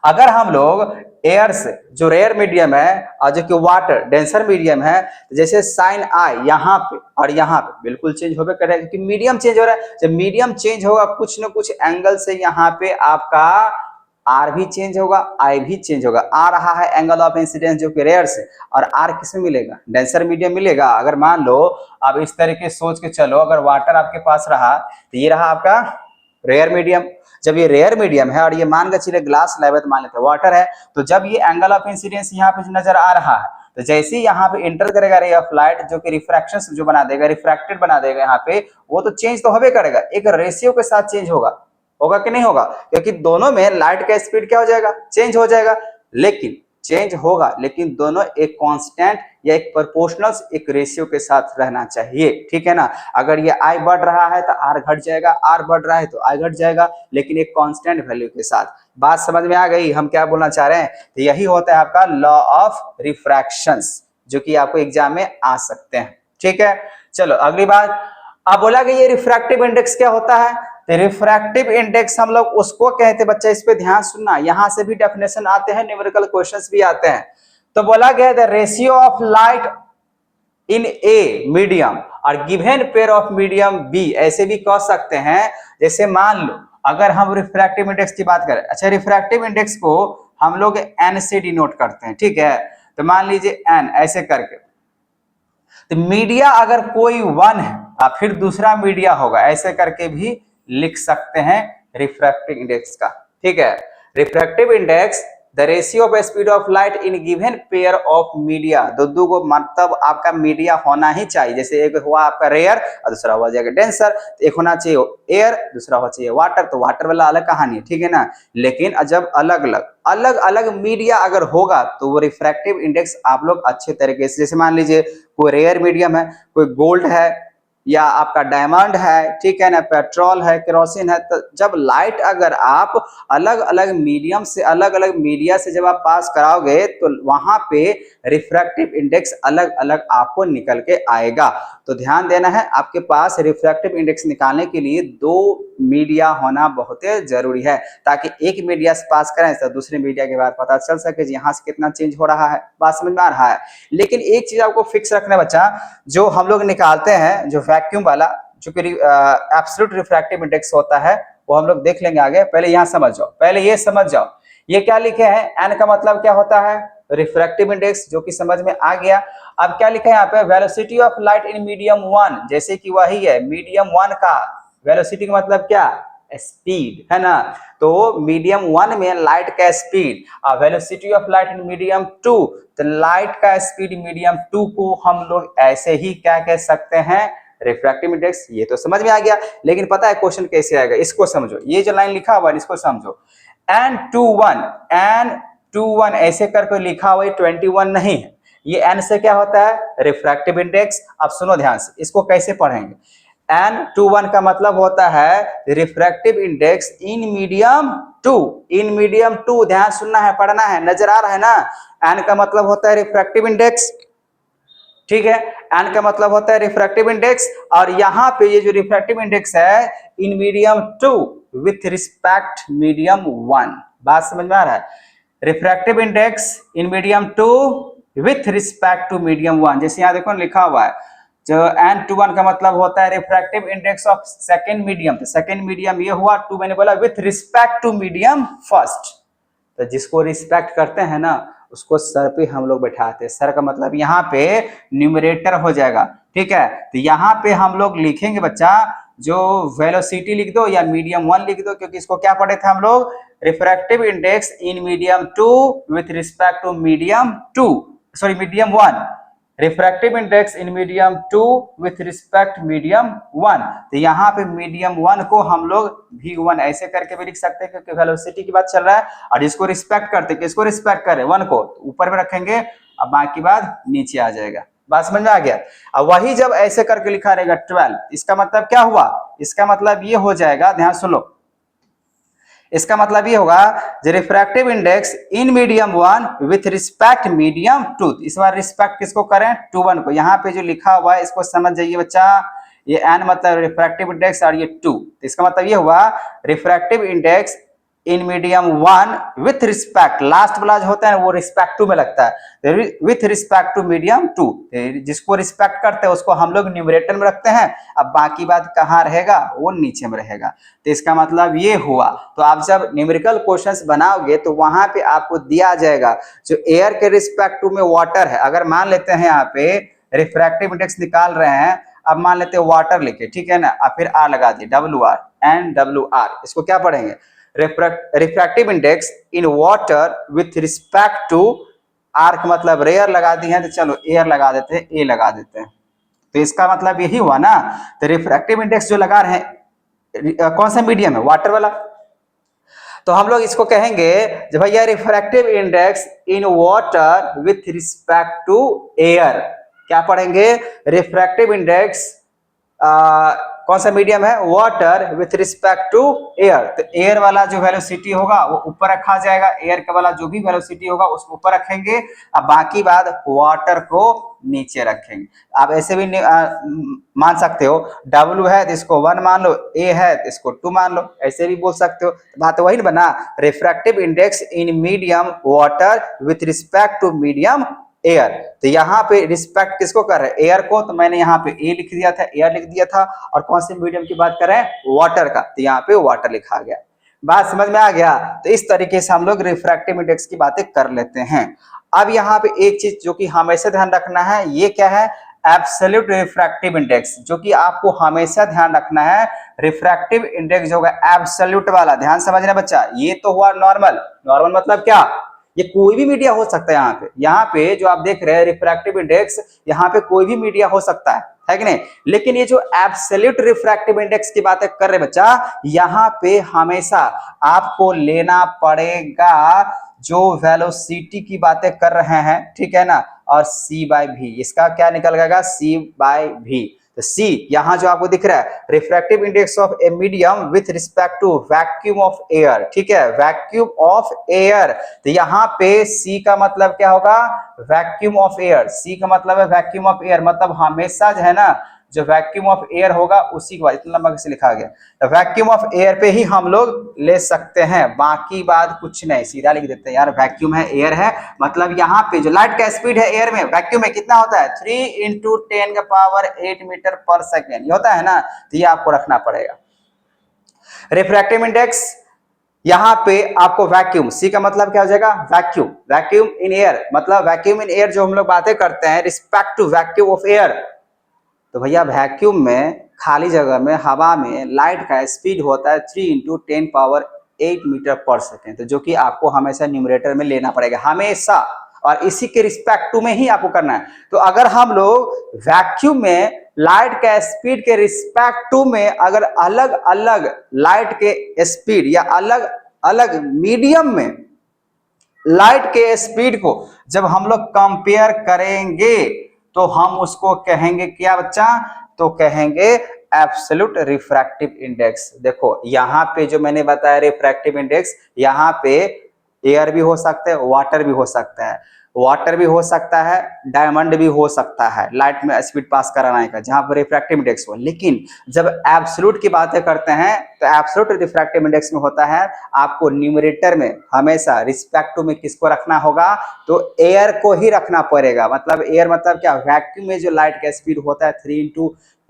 अगर हम लोग एयर से जो रेयर मीडियम है और जो कि वाटर डेंसर मीडियम है, जैसे साइन आई यहाँ पे और यहाँ पे बिल्कुल चेंज होगा करेगा क्योंकि मीडियम चेंज हो रहा है। जब मीडियम चेंज होगा कुछ न कुछ एंगल से यहाँ पे आपका आर भी चेंज होगा आई भी चेंज होगा। आ रहा है एंगल ऑफ इंसिडेंस जो कि रेयर से, और आर किसमें मिलेगा डेंसर मीडियम मिलेगा। अगर मान लो अब इस तरीके सोच के चलो, अगर वाटर आपके पास रहा तो ये रहा आपका रेयर मीडियम, जब ये रेयर मीडियम है और ये मान के चलिए ग्लास स्लैब है तो मान लेते हैं वाटर है, तो जब ये एंगल ऑफ इंसिडेंस यहाँ पे नजर आ रहा है तो जैसे ही यहाँ पे इंटर करेगा रे ऑफ लाइट जो कि रिफ्रैक्शन जो बना देगा रिफ्रैक्टेड बना देगा यहाँ पे, वो तो चेंज तो होबे करेगा, एक रेशियो के साथ चेंज होगा कि नहीं होगा, क्योंकि दोनों में लाइट का स्पीड क्या हो जाएगा चेंज हो जाएगा, लेकिन चेंज होगा लेकिन दोनों एक कांस्टेंट या एक प्रोपोर्शनल एक रेशियो के साथ रहना चाहिए। ठीक है ना, अगर ये आई बढ़ रहा है तो आर घट जाएगा, आर बढ़ रहा है तो आई घट जाएगा, लेकिन एक कांस्टेंट वैल्यू के साथ। बात समझ में आ गई हम क्या बोलना चाह रहे हैं। तो यही होता है आपका लॉ ऑफ रिफ्रैक्शंस जो कि आपको एग्जाम में आ सकते हैं। ठीक है, चलो अगली बात। अब बोला कि ये रिफ्रैक्टिव इंडेक्स क्या होता है, तो रिफ्रैक्टिव इंडेक्स हम लोग उसको कहते हैं, बच्चा इस पे ध्यान सुनना, यहां से भी डेफिनेशन आते हैं, न्यूमेरिकल क्वेश्चंस भी आते हैं। तो बोला गया the ratio of light in a medium और given pair of medium B, ऐसे भी कह सकते हैं। जैसे मान लो अगर हम रिफ्रैक्टिव इंडेक्स की बात करें, अच्छा रिफ्रैक्टिव इंडेक्स को हम लोग एन से डिनोट करते हैं। ठीक है, तो मान लीजिए एन ऐसे करके, तो मीडिया अगर कोई वन है और फिर दूसरा मीडिया होगा ऐसे करके भी लिख सकते हैं रिफ्रैक्टिव इंडेक्स का। ठीक है, refractive index the ratio of speed of light in given pair of media, दो को मतलब आपका मीडिया होना ही चाहिए। जैसे एक हुआ आपका रेयर और दूसरा हुआ जाएगा डेंसर, तो एक होना चाहिए एयर, दूसरा होना चाहिए वाटर, तो वाटर वाला अलग कहानी है, ठीक है ना। लेकिन जब अलग अलग मीडिया अगर होगा तो वो रिफ्रैक्टिव इंडेक्स आप लोग अच्छे तरीके से, जैसे मान लीजिए कोई रेयर मीडियम है, कोई गोल्ड है या आपका डायमंड है, ठीक है ना, पेट्रोल है, केरोसिन है, तो जब लाइट अगर आप अलग अलग मीडियम से अलग अलग मीडिया से जब आप पास कराओगे तो वहां पे रिफ्रैक्टिव इंडेक्स अलग अलग आपको निकल के आएगा। तो ध्यान देना है, आपके पास रिफ्रैक्टिव इंडेक्स निकालने के लिए दो मीडिया होना बहुत जरूरी है, ताकि एक मीडिया से पास करें तो दूसरे मीडिया के बाद पता चल सके यहाँ से कितना चेंज हो रहा है। बात समझ में आ रहा है। लेकिन एक चीज आपको फिक्स रखना बच्चा, जो हम लोग निकालते हैं जो वैक्यूम वाला, जो कि एब्सोल्यूट रिफ्रैक्टिव इंडेक्स होता है, वो हम लोग देख लेंगे आगे। पहले यहाँ समझ जाओ, पहले ये समझ जाओ ये क्या लिखे हैं, एन का मतलब क्या होता है, रिफ्रैक्टिव इंडेक्स, जो कि समझ में आ गया। अब क्या लिखा है यहाँ पे, velocity of light in medium 1, जैसे कि वही है मीडियम 1 का वेलोसिटी का मतलब क्या, स्पीड, है ना। तो मीडियम 1 में लाइट का speed, velocity of light in medium 2, तो लाइट का स्पीड मीडियम 2 को हम लोग ऐसे ही क्या कह सकते हैं, रिफ्रैक्टिव इंडेक्स। ये तो समझ में आ गया, लेकिन पता है क्वेश्चन कैसे आएगा, इसको समझो, ये जो लाइन लिखा हुआ है इसको समझो। N21 ऐसे करके लिखा हुआ, 21 नहीं है, ये N से क्या होता है, रिफ्रैक्टिव इंडेक्स। अब सुनो ध्यान से, इसको कैसे पढ़ेंगे, N21 का मतलब होता है refractive index in medium 2, in medium 2, ध्यान सुनना है, पढ़ना है, नजर आ रहा है ना। N का मतलब होता है रिफ्रैक्टिव इंडेक्स, ठीक है, N का मतलब होता है रिफ्रैक्टिव इंडेक्स, और यहाँ पे ये जो रिफ्रैक्टिव इंडेक्स है in medium 2 with respect medium 1। बात समझ में आ रहा है, refractive index in medium 2 with respect to medium 1, जैसे यहाँ देखो लिखा हुआ है, जो N21 का मतलब होता है refractive index of second medium, तो सेकेंड मीडियम ये हुआ, 2 मैंने बोला with respect to medium first, तो जिसको रिस्पेक्ट करते हैं ना उसको सर पे हम लोग बैठाते हैं। सर का मतलब यहाँ पे न्यूमरेटर हो जाएगा, ठीक है। तो यहाँ पे हम लोग लिखेंगे बच्चा, जो वेलोसिटी लिख दो या मीडियम 1 लिख दो, क्योंकि इसको क्या पढ़े थे हम लोग, refractive index in medium 2 with respect to medium 2, sorry medium 1, refractive index in medium 2 with respect medium 1। तो यहाँ पे मीडियम 1 को हम लोग V1 ऐसे करके भी लिख सकते हैं, क्योंकि वेलोसिटी की बात चल रहा है, और जिसको रिस्पेक्ट करते, किसको रिस्पेक्ट करे, 1 को, तो ऊपर में रखेंगे, अब बाकी बात नीचे आ जाएगा। बात समझ में आ गया। अब वही जब ऐसे करके लिखा रहेगा 12, इसका मतलब क्या हुआ, इसका मतलब ये हो जाएगा, ध्यान सुनो, इसका मतलब ये होगा जो refractive index in medium 1 with respect medium 2, इस बार रिस्पेक्ट किसको करें, 21 को। यहाँ पे जो लिखा हुआ है इसको समझ जाइए बच्चा, ये n मतलब रिफ्रैक्टिव इंडेक्स और ये 2, तो इसका मतलब ये हुआ refractive index in medium 1 with respect, last वाला जो होता है वो रिस्पेक्ट टू में लगता है, विथ रिस्पेक्ट टू मीडियम 2, जिसको रिस्पेक्ट करते हैं उसको हम लोग न्यूमरेटर में रखते हैं, अब बाकी बात कहाँ रहेगा, वो नीचे में रहेगा। तो इसका मतलब ये हुआ। तो आप जब न्यूमेरिकल क्वेश्चंस बनाओगे तो वहां पे आपको दिया जाएगा जो एयर के रिस्पेक्ट टू में वाटर है, अगर मान लेते हैं यहाँ पे रिफ्रैक्टिव इंडेक्स निकाल रहे हैं, अब मान लेते हैं वाटर लिखे, ठीक है ना, अब फिर आर लगा दिए, WR, NWR, इसको क्या पढ़ेंगे, refractive index in water with respect to, R का मतलब रेयर लगा दी है, तो चलो एयर लगा देते हैं, ए लगा देते हैं, तो इसका मतलब यही हुआ ना। तो रिफ्रैक्टिव इंडेक्स जो लगा रहे हैं कौन सा मीडियम है, वाटर वाला, तो हम लोग इसको कहेंगे जब भैया refractive index in water with respect to air, क्या पढ़ेंगे, रिफ्रैक्टिव इंडेक्स कौन सा मीडियम है, water with respect to air, तो एयर वाला जो वेलोसिटी होगा वो ऊपर रखा जाएगा, एयर का वाला जो भी वेलोसिटी होगा उसको ऊपर रखेंगे, अब बाकी बात वाटर को नीचे रखेंगे। आप ऐसे भी मान सकते हो, W है तो इसको 1 मान लो, A है तो इसको 2 मान लो, ऐसे भी बोल सकते हो, बात वही बना, refractive index in medium water with respect to medium air, तो यहाँ पे रिस्पेक्ट किसको कर रहे हैं, एयर को, तो मैंने यहाँ पे ए लिख दिया था, एयर लिख दिया था, और कौन से मीडियम की बात कर रहे हैं, वाटर का, तो यहाँ पे वाटर लिखा गया। बात समझ में आ गया। तो इस तरीके से हम लोग रिफ्रैक्टिव इंडेक्स की बातें कर लेते हैं। अब यहाँ पे एक चीज जो कि हमेशा ध्यान रखना है, ये क्या है, एब्सोल्यूट रिफ्रैक्टिव इंडेक्स, जो कि आपको हमेशा ध्यान रखना है, रिफ्रैक्टिव इंडेक्स जो होगा एब्सोल्यूट वाला, ध्यान समझना बच्चा, ये तो हुआ नॉर्मल, नॉर्मल मतलब क्या, ये कोई भी मीडिया हो सकता है। यहाँ पे जो आप देख रहे हैं रिफ्रैक्टिव इंडेक्स, यहाँ पे कोई भी मीडिया हो सकता है कि नहीं। लेकिन ये जो एब्सोल्यूट रिफ्रैक्टिव इंडेक्स की बातें कर रहे बच्चा, यहाँ पे हमेशा आपको लेना पड़ेगा जो वेलोसिटी की बातें कर रहे हैं, ठीक है ना, और c/v, इसका क्या निकल गएगा, c/v। तो C यहां जो आपको दिख रहा है refractive index of a medium with respect to vacuum of air, ठीक है, वैक्यूम ऑफ एयर। तो यहाँ पे C का मतलब क्या होगा, वैक्यूम ऑफ एयर। C का मतलब है वैक्यूम ऑफ एयर, मतलब हमेशा जो है ना जो वैक्यूम ऑफ एयर होगा उसी के बाद, इतना लंबा कैसे लिखा गया, तो वैक्यूम ऑफ एयर पे ही हम लोग ले सकते हैं, बाकी बात कुछ नहीं, सीधा लिख देते हैं यार, वैक्यूम है, एयर है, मतलब यहाँ पे जो लाइट का स्पीड है एयर में, वैक्यूम में कितना होता है 3 × 10⁸ मीटर पर सेकेंड, ये होता है ना, तो ये आपको रखना पड़ेगा। रिफ्रैक्टिव इंडेक्स यहाँ पे आपको वैक्यूम, सी का मतलब क्या हो जाएगा, वैक्यूम, वैक्यूम इन एयर, मतलब वैक्यूम इन एयर जो हम लोग बातें करते हैं respect to vacuum of air, तो भैया वैक्यूम में खाली जगह में हवा में लाइट का स्पीड होता है 3 × 10⁸ मीटर पर सेकेंड, तो जो कि आपको हमेशा न्यूमरेटर में लेना पड़ेगा हमेशा, और इसी के रिस्पेक्ट टू में ही आपको करना है। तो अगर हम लोग वैक्यूम में लाइट का स्पीड के रिस्पेक्ट टू में अगर अलग अलग लाइट के स्पीड या अलग अलग मीडियम में लाइट के स्पीड को जब हम लोग कंपेयर करेंगे तो हम उसको कहेंगे क्या बच्चा, तो कहेंगे एब्सोल्यूट रिफ्रैक्टिव इंडेक्स। देखो यहाँ पे जो मैंने बताया रिफ्रैक्टिव इंडेक्स, यहाँ पे एयर भी हो सकता है, वाटर भी हो सकता है, वाटर भी हो सकता है, डायमंड भी हो सकता है लाइट में स्पीड पास कराने का, जहां पर रिफ्रैक्टिव इंडेक्स हो। लेकिन जब एब्सोल्यूट की बातें करते हैं तो एब्सोल्यूट रिफ्रैक्टिव इंडेक्स में होता है आपको न्यूमरेटर में हमेशा रिस्पेक्ट टू में किसको रखना होगा, तो एयर को ही रखना पड़ेगा। मतलब एयर मतलब क्या, वैक्यूम में जो लाइट का स्पीड होता है 3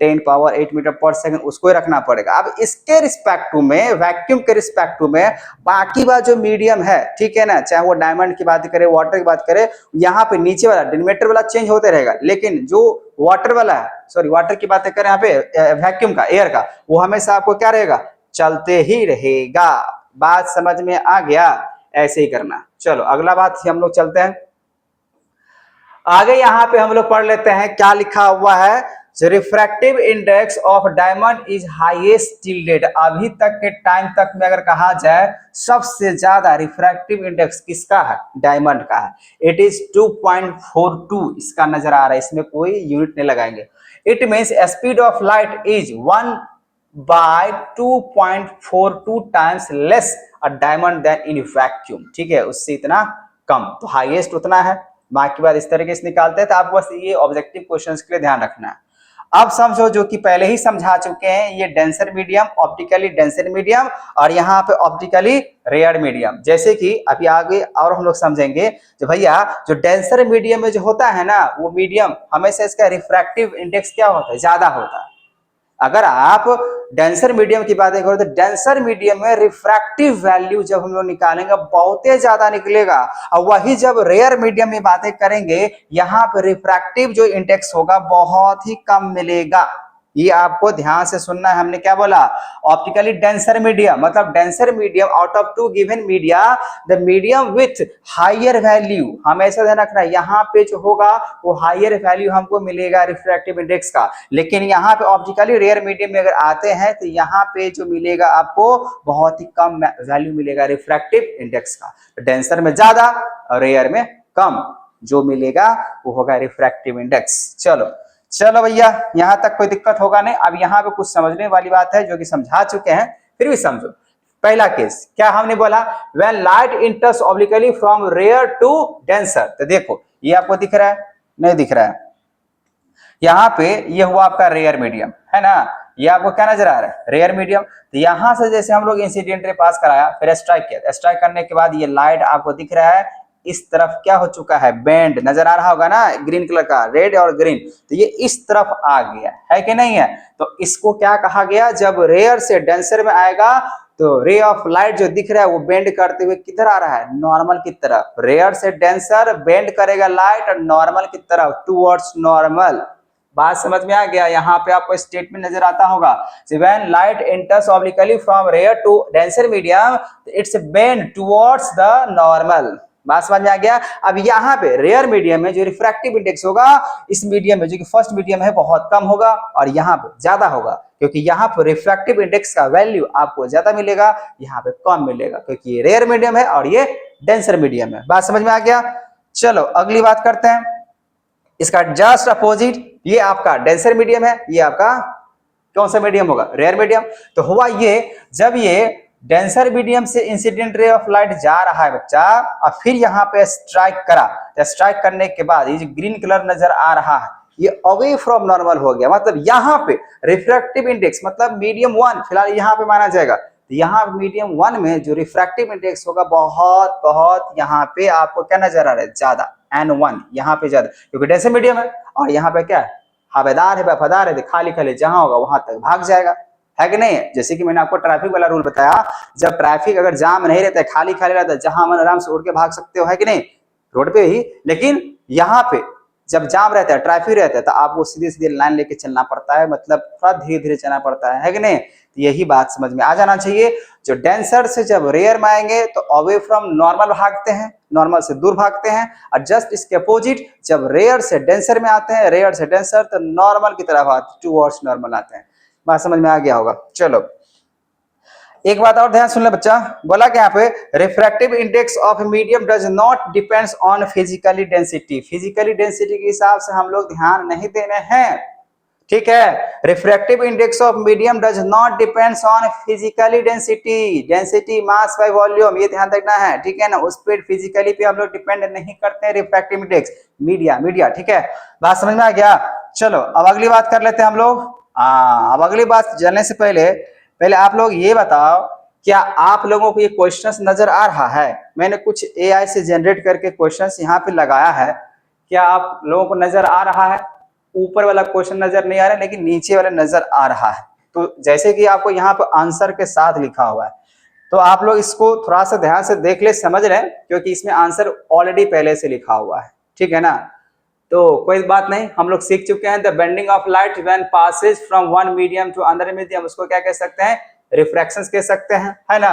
× 10⁸ मीटर पर सेकंड, उसको ही रखना पड़ेगा। अब इसके रिस्पेक्ट टू में, वैक्यूम के रिस्पेक्ट टू में बाकी बात जो मीडियम है, ठीक है ना, चाहे वो डायमंड की बात करें, वाटर की बात करें, यहाँ पे नीचे वाला डिनोमिनेटर वाला चेंज होते रहेगा, लेकिन जो वाटर वाला है, सॉरी वाटर की बातें करें यहाँ पे वैक्यूम का, एयर का, वो हमेशा आपको क्या रहेगा, चलते ही रहेगा। बात समझ में आ गया, ऐसे ही करना। चलो अगला बात हम लोग चलते हैं आगे। यहाँ पे हम लोग पढ़ लेते हैं क्या लिखा हुआ है, refractive index of diamond is highest till date. अभी तक के टाइम तक में अगर कहा जाए सबसे ज्यादा रिफ्रैक्टिव इंडेक्स किसका है, डायमंड का है। इट इज 2.42, इसका नजर आ रहा है, इसमें कोई यूनिट नहीं लगाएंगे। It means speed of light is 1/2.42 times less a diamond than in vacuum, ठीक है, उससे इतना कम, तो हाईएस्ट उतना है। बाकी बात इस तरीके से निकालते हैं, तो आपको बस ये ऑब्जेक्टिव क्वेश्चंस के लिए ध्यान रखना है। अब समझो जो कि पहले ही समझा चुके हैं, ये denser medium, optically denser medium, और यहाँ पे ऑप्टिकली रेयर मीडियम। जैसे कि अभी आगे और हम लोग समझेंगे जो भैया जो डेंसर मीडियम में जो होता है ना, वो मीडियम हमेशा इसका रिफ्रैक्टिव इंडेक्स क्या होता है, ज्यादा होता है। अगर आप डेंसर मीडियम की बातें करो तो डेंसर मीडियम में रिफ्रैक्टिव वैल्यू जब हम लोग निकालेंगे बहुत ही ज्यादा निकलेगा, और वही जब रेयर मीडियम में बातें करेंगे यहाँ पे रिफ्रैक्टिव जो इंडेक्स होगा बहुत ही कम मिलेगा। ये आपको ध्यान से सुनना है। हमने क्या बोला, ऑप्टिकली डेंसर मीडियम, मतलब denser medium out of 2 given media the medium with higher value, हमेशा ध्यान रखना यहाँ पे जो होगा वो हायर वैल्यू हमको मिलेगा रिफ्रैक्टिव इंडेक्स का। लेकिन यहाँ पे ऑप्टिकली रेयर मीडियम में अगर आते हैं तो यहाँ पे जो मिलेगा आपको बहुत ही कम वैल्यू मिलेगा रिफ्रैक्टिव इंडेक्स का। डेंसर में ज्यादा और रेयर में कम जो मिलेगा वो होगा रिफ्रैक्टिव इंडेक्स। चलो भैया, यहां तक कोई दिक्कत होगा नहीं। अब यहाँ पे कुछ समझने वाली बात है जो कि समझा चुके हैं, फिर भी समझो। पहला केस क्या हमने बोला, when light enters obliquely from rare to denser. तो देखो ये आपको दिख रहा है, नहीं दिख रहा है, यहाँ पे ये हुआ आपका रेयर मीडियम है ना, ये आपको क्या नजर आ रहा है, रेयर मीडियम। तो यहां से जैसे हम लोग इंसिडेंट रे पास कराया, फिर स्ट्राइक किया, स्ट्राइक करने के बाद ये लाइट आपको दिख रहा है इस तरफ क्या हो चुका है, बैंड नजर आ रहा होगा ना, ग्रीन कलर का, रेड और ग्रीन, तो ये इस तरफ आ गया है कि नहीं है। तो इसको क्या कहा गया, जब रेयर से डेंसर में आएगा तो रे ऑफ लाइट जो दिख रहा है वो बेंड करते हुए किधर आ रहा है, नॉर्मल की तरफ। रेयर से डेंसर बेंड करेगा लाइट और नॉर्मल की तरफ, टुवर्ड्स नॉर्मल। बात समझ में आ गया। यहाँ पे आपको स्टेटमेंट नजर आता होगा, when light enters obliquely from rare to denser medium it's bend towards the normal. बात समझ में आ गया। अब यहाँ पे रेयर मीडियम में जो रिफ्रैक्टिव इंडेक्स होगा इस मीडियम में जो कि फर्स्ट मीडियम है बहुत कम होगा और यहाँ पे ज्यादा होगा, क्योंकि यहाँ पे रिफ्रैक्टिव इंडेक्स का वैल्यू आपको ज्यादा मिलेगा, यहाँ पे कम मिलेगा, क्योंकि ये रेयर मीडियम है और ये डेंसर मीडियम है। बात समझ में आ गया। चलो अगली बात करते हैं, इसका जस्ट अपोजिट, ये आपका डेंसर मीडियम है, ये आपका कौन सा मीडियम होगा, रेयर मीडियम। तो हुआ ये, जब ये डेंसर मीडियम से इंसिडेंट रे ऑफ लाइट जा रहा है बच्चा और फिर यहाँ पे स्ट्राइक करा, तो स्ट्राइक करने के बाद ये जो ग्रीन कलर नजर आ रहा है ये अवे फ्रॉम नॉर्मल हो गया, मतलब यहाँ पे रिफ्रैक्टिव इंडेक्स मतलब मीडियम 1 फिलहाल यहाँ पे माना जाएगा। तो यहाँ मीडियम 1 में जो रिफ्रैक्टिव इंडेक्स होगा बहुत बहुत यहाँ पे आपको क्या नजर आ रहा है, ज्यादा, N1 यहाँ पे ज्यादा, क्योंकि डेंसर मीडियम है और यहाँ पे क्या है, हवादार है, वफादार है, खाली खाली जहां होगा वहां तक भाग जाएगा, है कि नहीं। जैसे कि मैंने आपको ट्रैफिक वाला रूल बताया, जब ट्रैफिक अगर जाम नहीं रहता है, खाली खाली रहता है, जहां मन आराम से उड़ के भाग सकते हो, है कि नहीं, रोड पे ही। लेकिन यहाँ पे जब जाम रहता है, ट्रैफिक रहता है, तो आपको सीधे सीधे लाइन लेके चलना पड़ता है, मतलब थोड़ा धीरे धीरे चलना पड़ता है कि नहीं। तो यही बात समझ में आ जाना चाहिए। जो डेंसर से जब रेयर में आएंगे तो अवे फ्रॉम नॉर्मल भागते हैं, नॉर्मल से दूर भागते हैं, और जस्ट इसके अपोजिट जब रेयर से डेंसर में आते हैं, रेयर से डेंसर, तो नॉर्मल की तरफ आते हैं, टुवर्ड्स नॉर्मल आते हैं। बात समझ में आ गया होगा। चलो एक बात और ध्यान सुन ले बच्चा, बोला कि यहाँ पे refractive index of medium does not depends on physically density. Physically density के हिसाब से हम लोग ध्यान नहीं देने हैं, ठीक है। Refractive index of medium does not depends on physically density, density mass by volume, ये ध्यान रखना है, ठीक है ना। उस पे फिजिकली पे हम लोग डिपेंड नहीं करते हैं, रिफ्रैक्टिव इंडेक्स मीडिया, ठीक है। बात समझ में आ गया। चलो अब अगली बात कर लेते हैं हम लोग। अब अगली बात जानने से पहले आप लोग ये बताओ, क्या आप लोगों को ये क्वेश्चंस नजर आ रहा है? मैंने कुछ एआई से जनरेट करके क्वेश्चंस यहाँ पे लगाया है, क्या आप लोगों को नजर आ रहा है? ऊपर वाला क्वेश्चन नजर नहीं आ रहा है, लेकिन नीचे वाला नजर आ रहा है। तो जैसे कि आपको यहाँ पे आंसर के साथ लिखा हुआ है, तो आप लोग इसको थोड़ा सा ध्यान से देख ले, समझ लें, क्योंकि इसमें आंसर ऑलरेडी पहले से लिखा हुआ है, ठीक है ना। तो कोई बात नहीं, हम लोग सीख चुके हैं। The bending of light when passes from one medium to another medium, उसको क्या कह सकते हैं, रिफ्रैक्शंस कह सकते हैं, है ना।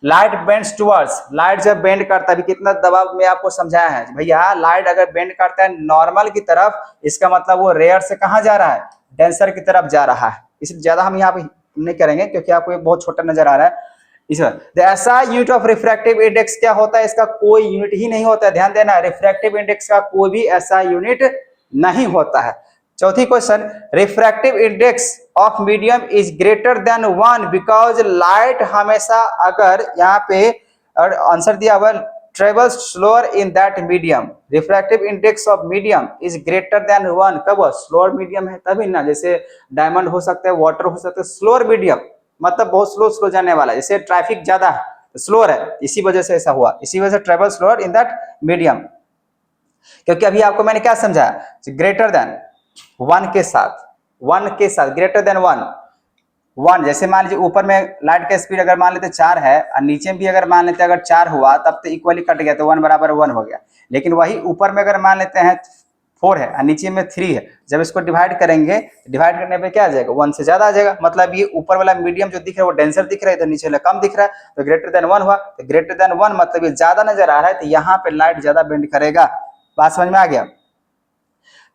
लाइट बेंड्स टुवर्ड्स, लाइट जब बेंड करता है, अभी कितना दबाव में आपको समझाया है भैया, लाइट अगर बेंड करता है नॉर्मल की तरफ, इसका मतलब वो रेयर से कहां जा रहा है, डेंसर की तरफ जा रहा है। इसलिए ज्यादा हम यहाँ पे नहीं करेंगे क्योंकि आपको ये बहुत छोटा नजर आ रहा है। ऐसा यूनिट ऑफ रिफ्रैक्टिव इंडेक्स क्या होता है, इसका कोई यूनिट ही नहीं होता है, ध्यान देना। रिफ्रैक्टिव इंडेक्स का कोई भी ऐसा यूनिट नहीं होता है। चौथी question, refractive index of medium is greater than 1 because light हमेशा, अगर यहाँ पे आंसर दिया हुआ travels slower in that medium, refractive index of medium is greater than 1, कब स्लोअर मीडियम है तभी ना। जैसे डायमंड हो सकता है, वाटर हो सकता है, स्लोअर मीडियम मतलब बहुत स्लो जाने वाला है, जैसे ट्रैफिक ज्यादा है, स्लोअर है, इसी वजह से ऐसा हुआ, इसी वजह से travel slower in that medium. क्योंकि अभी आपको मैंने क्या समझाया, ग्रेटर देन 1 के साथ, 1 के साथ ग्रेटर देन 1, जैसे मान लीजिए ऊपर में लाइट का स्पीड अगर मान लेते 4 है और नीचे भी अगर मान लेते अगर 4 हुआ, तब तो इक्वली कट गया, तो 1 बराबर 1 हो गया। लेकिन वही ऊपर में अगर मान लेते हैं 4 है और नीचे में 3 है, जब इसको डिवाइड करेंगे, डिवाइड करने पे क्या आ जाएगा, 1 से ज्यादा आ जाएगा। मतलब ये ऊपर वाला मीडियम जो दिख रहा है वो डेंसर दिख रहा है, इधर नीचे वाला कम दिख रहा है, तो ग्रेटर देन 1 हुआ। तो ग्रेटर देन 1 मतलब ये ज्यादा नजर आ रहा है, तो यहाँ पे लाइट ज्यादा बेंड करेगा। बात समझ में आ गया।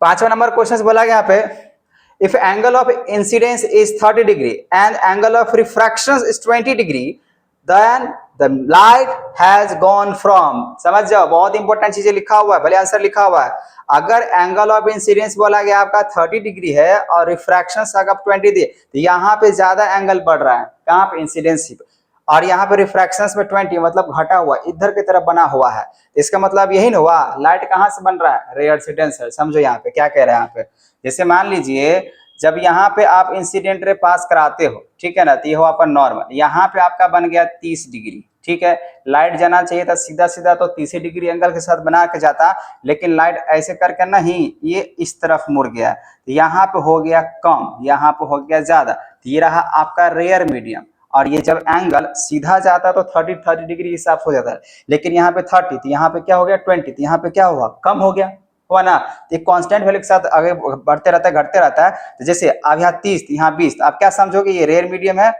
5वां नंबर क्वेश्चन बोला गया यहाँ पे, if angle of incidence is 30 degree and angle of refraction is 20 degree, then the light has gone from, समझ जाओ, बहुत इंपॉर्टेंट चीजें लिखा हुआ है, भले आंसर लिखा हुआ है। अगर एंगल ऑफ इंसिडेंस बोला गया आपका 30 डिग्री है और रिफ्रैक्शन अगर 20 दिए, तो यहाँ पे ज्यादा एंगल बढ़ रहा है, कहाँ पे, इंसिडेंस पे, और यहाँ पे रिफ्रैक्शंस में 20 मतलब घटा हुआ, इधर की तरफ बना हुआ है। इसका मतलब यही ना हुआ, लाइट कहाँ से बन रहा है, रेयर से डेंसर। समझो यहाँ पे क्या कह रहे हैं, यहाँ पे जैसे मान लीजिए जब यहाँ पे आप इंसिडेंट रे पास कराते हो, ठीक है ना, तो ये हो आपका नॉर्मल, यहाँ पे आपका बन गया 30 डिग्री, ठीक है। लाइट जाना चाहिए था सीधा सीधा तो 30 डिग्री एंगल के साथ बना के जाता, लेकिन लाइट ऐसे करके नहीं, ये इस तरफ मुड़ गया, तो यहाँ पे हो गया कम, यहाँ पे हो गया ज्यादा, तो ये रहा आपका रेयर मीडियम। और ये जब एंगल सीधा जाता तो 30 डिग्री हिसाब हो जाता है, लेकिन यहाँ पे 30, तो यहाँ पे क्या हो गया 20, तो यहाँ पे क्या हुआ, कम हो गया, हुआ ना। तो कांस्टेंट वैल्यू के साथ आगे बढ़ते रहता है, घटते रहता है। तो जैसे अब यहाँ 30, यहाँ 20, तो आप क्या समझोगे, ये रेयर मीडियम है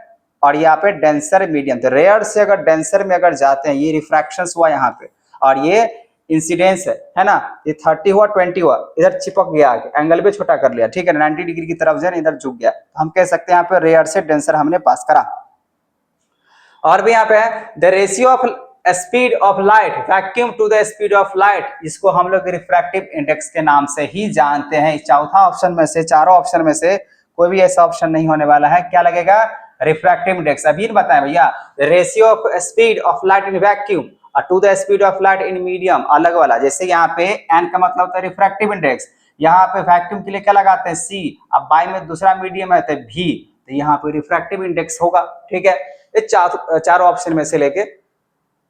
और यहाँ पे डेंसर मीडियम। तो रेयर से अगर डेंसर में अगर जाते हैं, ये रिफ्रैक्शंस हुआ यहाँ पे, और ये इंसिडेंस है ना, ये 30 हुआ 20 हुआ, इधर चिपक गया आगे, एंगल भी छोटा कर लिया, ठीक है, 90 डिग्री की तरफ जो है इधर झुक गया, हम कह सकते हैं यहाँ पे रेयर से डेंसर हमने पास करा। और भी यहाँ पे है the ratio of speed of light vacuum to the speed of light, इसको हम लोग रिफ्रैक्टिव इंडेक्स के नाम से ही जानते हैं। चौथा ऑप्शन में से, चारों ऑप्शन में से कोई भी ऐसा ऑप्शन नहीं होने वाला है, क्या लगेगा, रिफ्रैक्टिव इंडेक्स। अभी बताएं भैया, ratio of speed of light in vacuum to the speed of light in medium, अलग वाला। जैसे यहाँ पे एन का मतलब होता है रिफ्रैक्टिव इंडेक्स, यहाँ पे वैक्यूम के लिए क्या लगाते हैं सी, अब बाई में दूसरा मीडियम है तो भी, तो यहाँ पे रिफ्रैक्टिव इंडेक्स होगा, ठीक है। ये चारों ऑप्शन में से लेके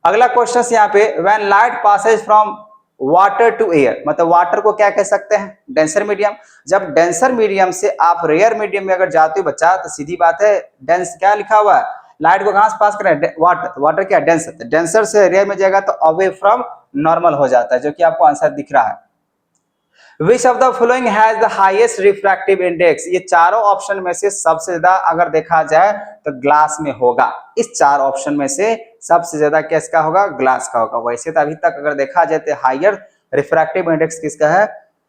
अगला क्वेश्चन यहाँ पे when light passes from water to air, मतलब वाटर को क्या कह सकते हैं, डेंसर मीडियम। जब डेंसर मीडियम से आप रेयर मीडियम में अगर जाते हो बच्चा, तो सीधी बात है डेंस क्या लिखा हुआ है, लाइट को कहां से पास करें, वाटर, वाटर क्या डेंसर, डेंसर से रेयर में जाएगा तो अवे फ्रॉम नॉर्मल हो जाता है, जो कि आपको आंसर दिख रहा है। Which of the following has the highest refractive index, ये चारों ऑप्शन में से सबसे ज्यादा अगर देखा जाए तो ग्लास में होगा। इस चार ऑप्शन में से सबसे ज्यादा किसका होगा, ग्लास का होगा। वैसे तो अभी तक अगर देखा जाए तो हायर रिफ्रैक्टिव इंडेक्स किसका है,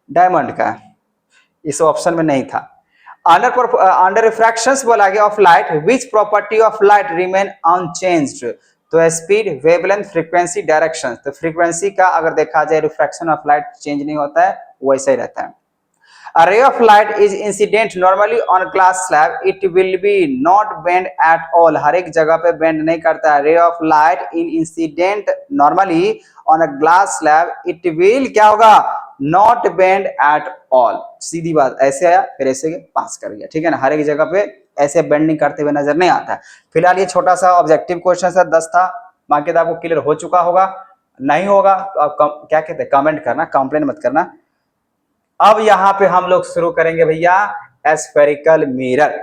डायमंड का, इस ऑप्शन में नहीं था। अंडर रिफ्रैक्शंस बोला गया of light, which property of light remain unchanged, तो स्पीड, वेवलेंथ, फ्रीक्वेंसी, डायरेक्शन। तो फ्रीक्वेंसी का अगर देखा जाए रिफ्रैक्शन ऑफ लाइट चेंज नहीं होता है, वैसा ही रहता है। A ray of light is incident normally on glass slab, it will be not bend at all, हर एक जगह पे बेंड नहीं करता है। ray of light in incident normally on a glass slab, it will क्या होगा, not bend at all, सीधी बात, ऐसे आया फिर ऐसे पास कर गया, ठीक है ना, हर एक जगह पे ऐसे बेंड नहीं करते हुए नजर नहीं आता है। फिलहाल ये छोटा सा ऑब्जेक्टिव क्वेश्चन था, 10 था, बाकी तो आपको क्लियर हो चुका होगा, नहीं होगा तो आप क्या कहते हैं, कमेंट करना, कंप्लेन मत करना। अब यहां पे हम लोग शुरू करेंगे भैया एस्फेरिकल मिरर।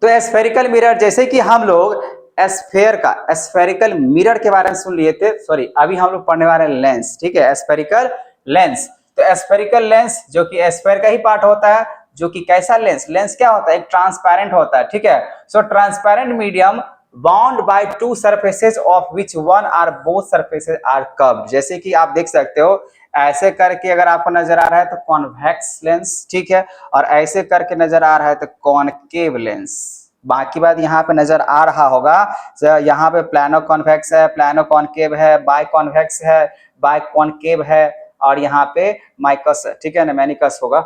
तो एस्फेरिकल मिरर, जैसे कि हम लोग एस्फेयर का एस्फेरिकल मिरर के बारे में सुन लिए थे, सॉरी अभी हम लोग पढ़ने वाले हैं लेंस, ठीक है, एस्फेरिकल लेंस। तो एस्फेरिकल लेंस जो कि एस्फेयर का ही पार्ट होता है, जो कि कैसा लेंस, लेंस क्या होता है, एक ट्रांसपेरेंट होता है, ठीक है। So transparent medium bound by two surfaces of which one or both surfaces are curved, जैसे कि आप देख सकते हो ऐसे करके अगर आपको नजर आ रहा है तो कॉन्वेक्स लेंस, ठीक है, और ऐसे करके नजर आ रहा है तो कॉनकेव लेंस। बाकी बात यहाँ पे नजर आ रहा होगा, यहाँ पे प्लानो कॉन्वेक्स है, प्लानो कॉनकेव है, बाय कॉन्वेक्स है, बाय कॉनकेव है, और यहाँ पे माइकस है, ठीक है ना, मैनिकस होगा,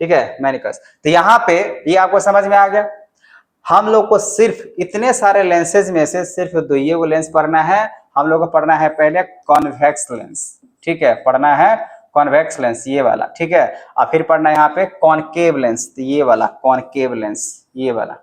ठीक है, मैनिकस। तो यहाँ पे ये आपको समझ में आ गया। हम लोग को सिर्फ इतने सारे लेंसेज में से सिर्फ दो ये वो लेंस पढ़ना है। हम लोग को पढ़ना है पहले कॉन्वेक्स लेंस, ठीक है, पढ़ना है कॉन्वेक्स लेंस ये वाला, ठीक है, और फिर पढ़ना है यहाँ पे कॉनकेव लेंस, तो ये वाला कॉनकेव लेंस ये वाला।